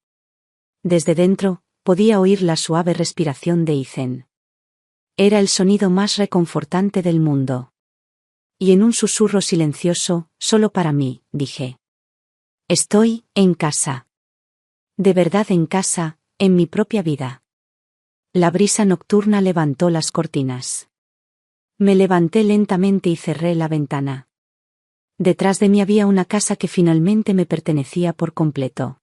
Desde dentro, podía oír la suave respiración de Ethan. Era el sonido más reconfortante del mundo. Y en un susurro silencioso, solo para mí, dije. Estoy en casa. De verdad en casa, en mi propia vida. La brisa nocturna levantó las cortinas. Me levanté lentamente y cerré la ventana. Detrás de mí había una casa que finalmente me pertenecía por completo.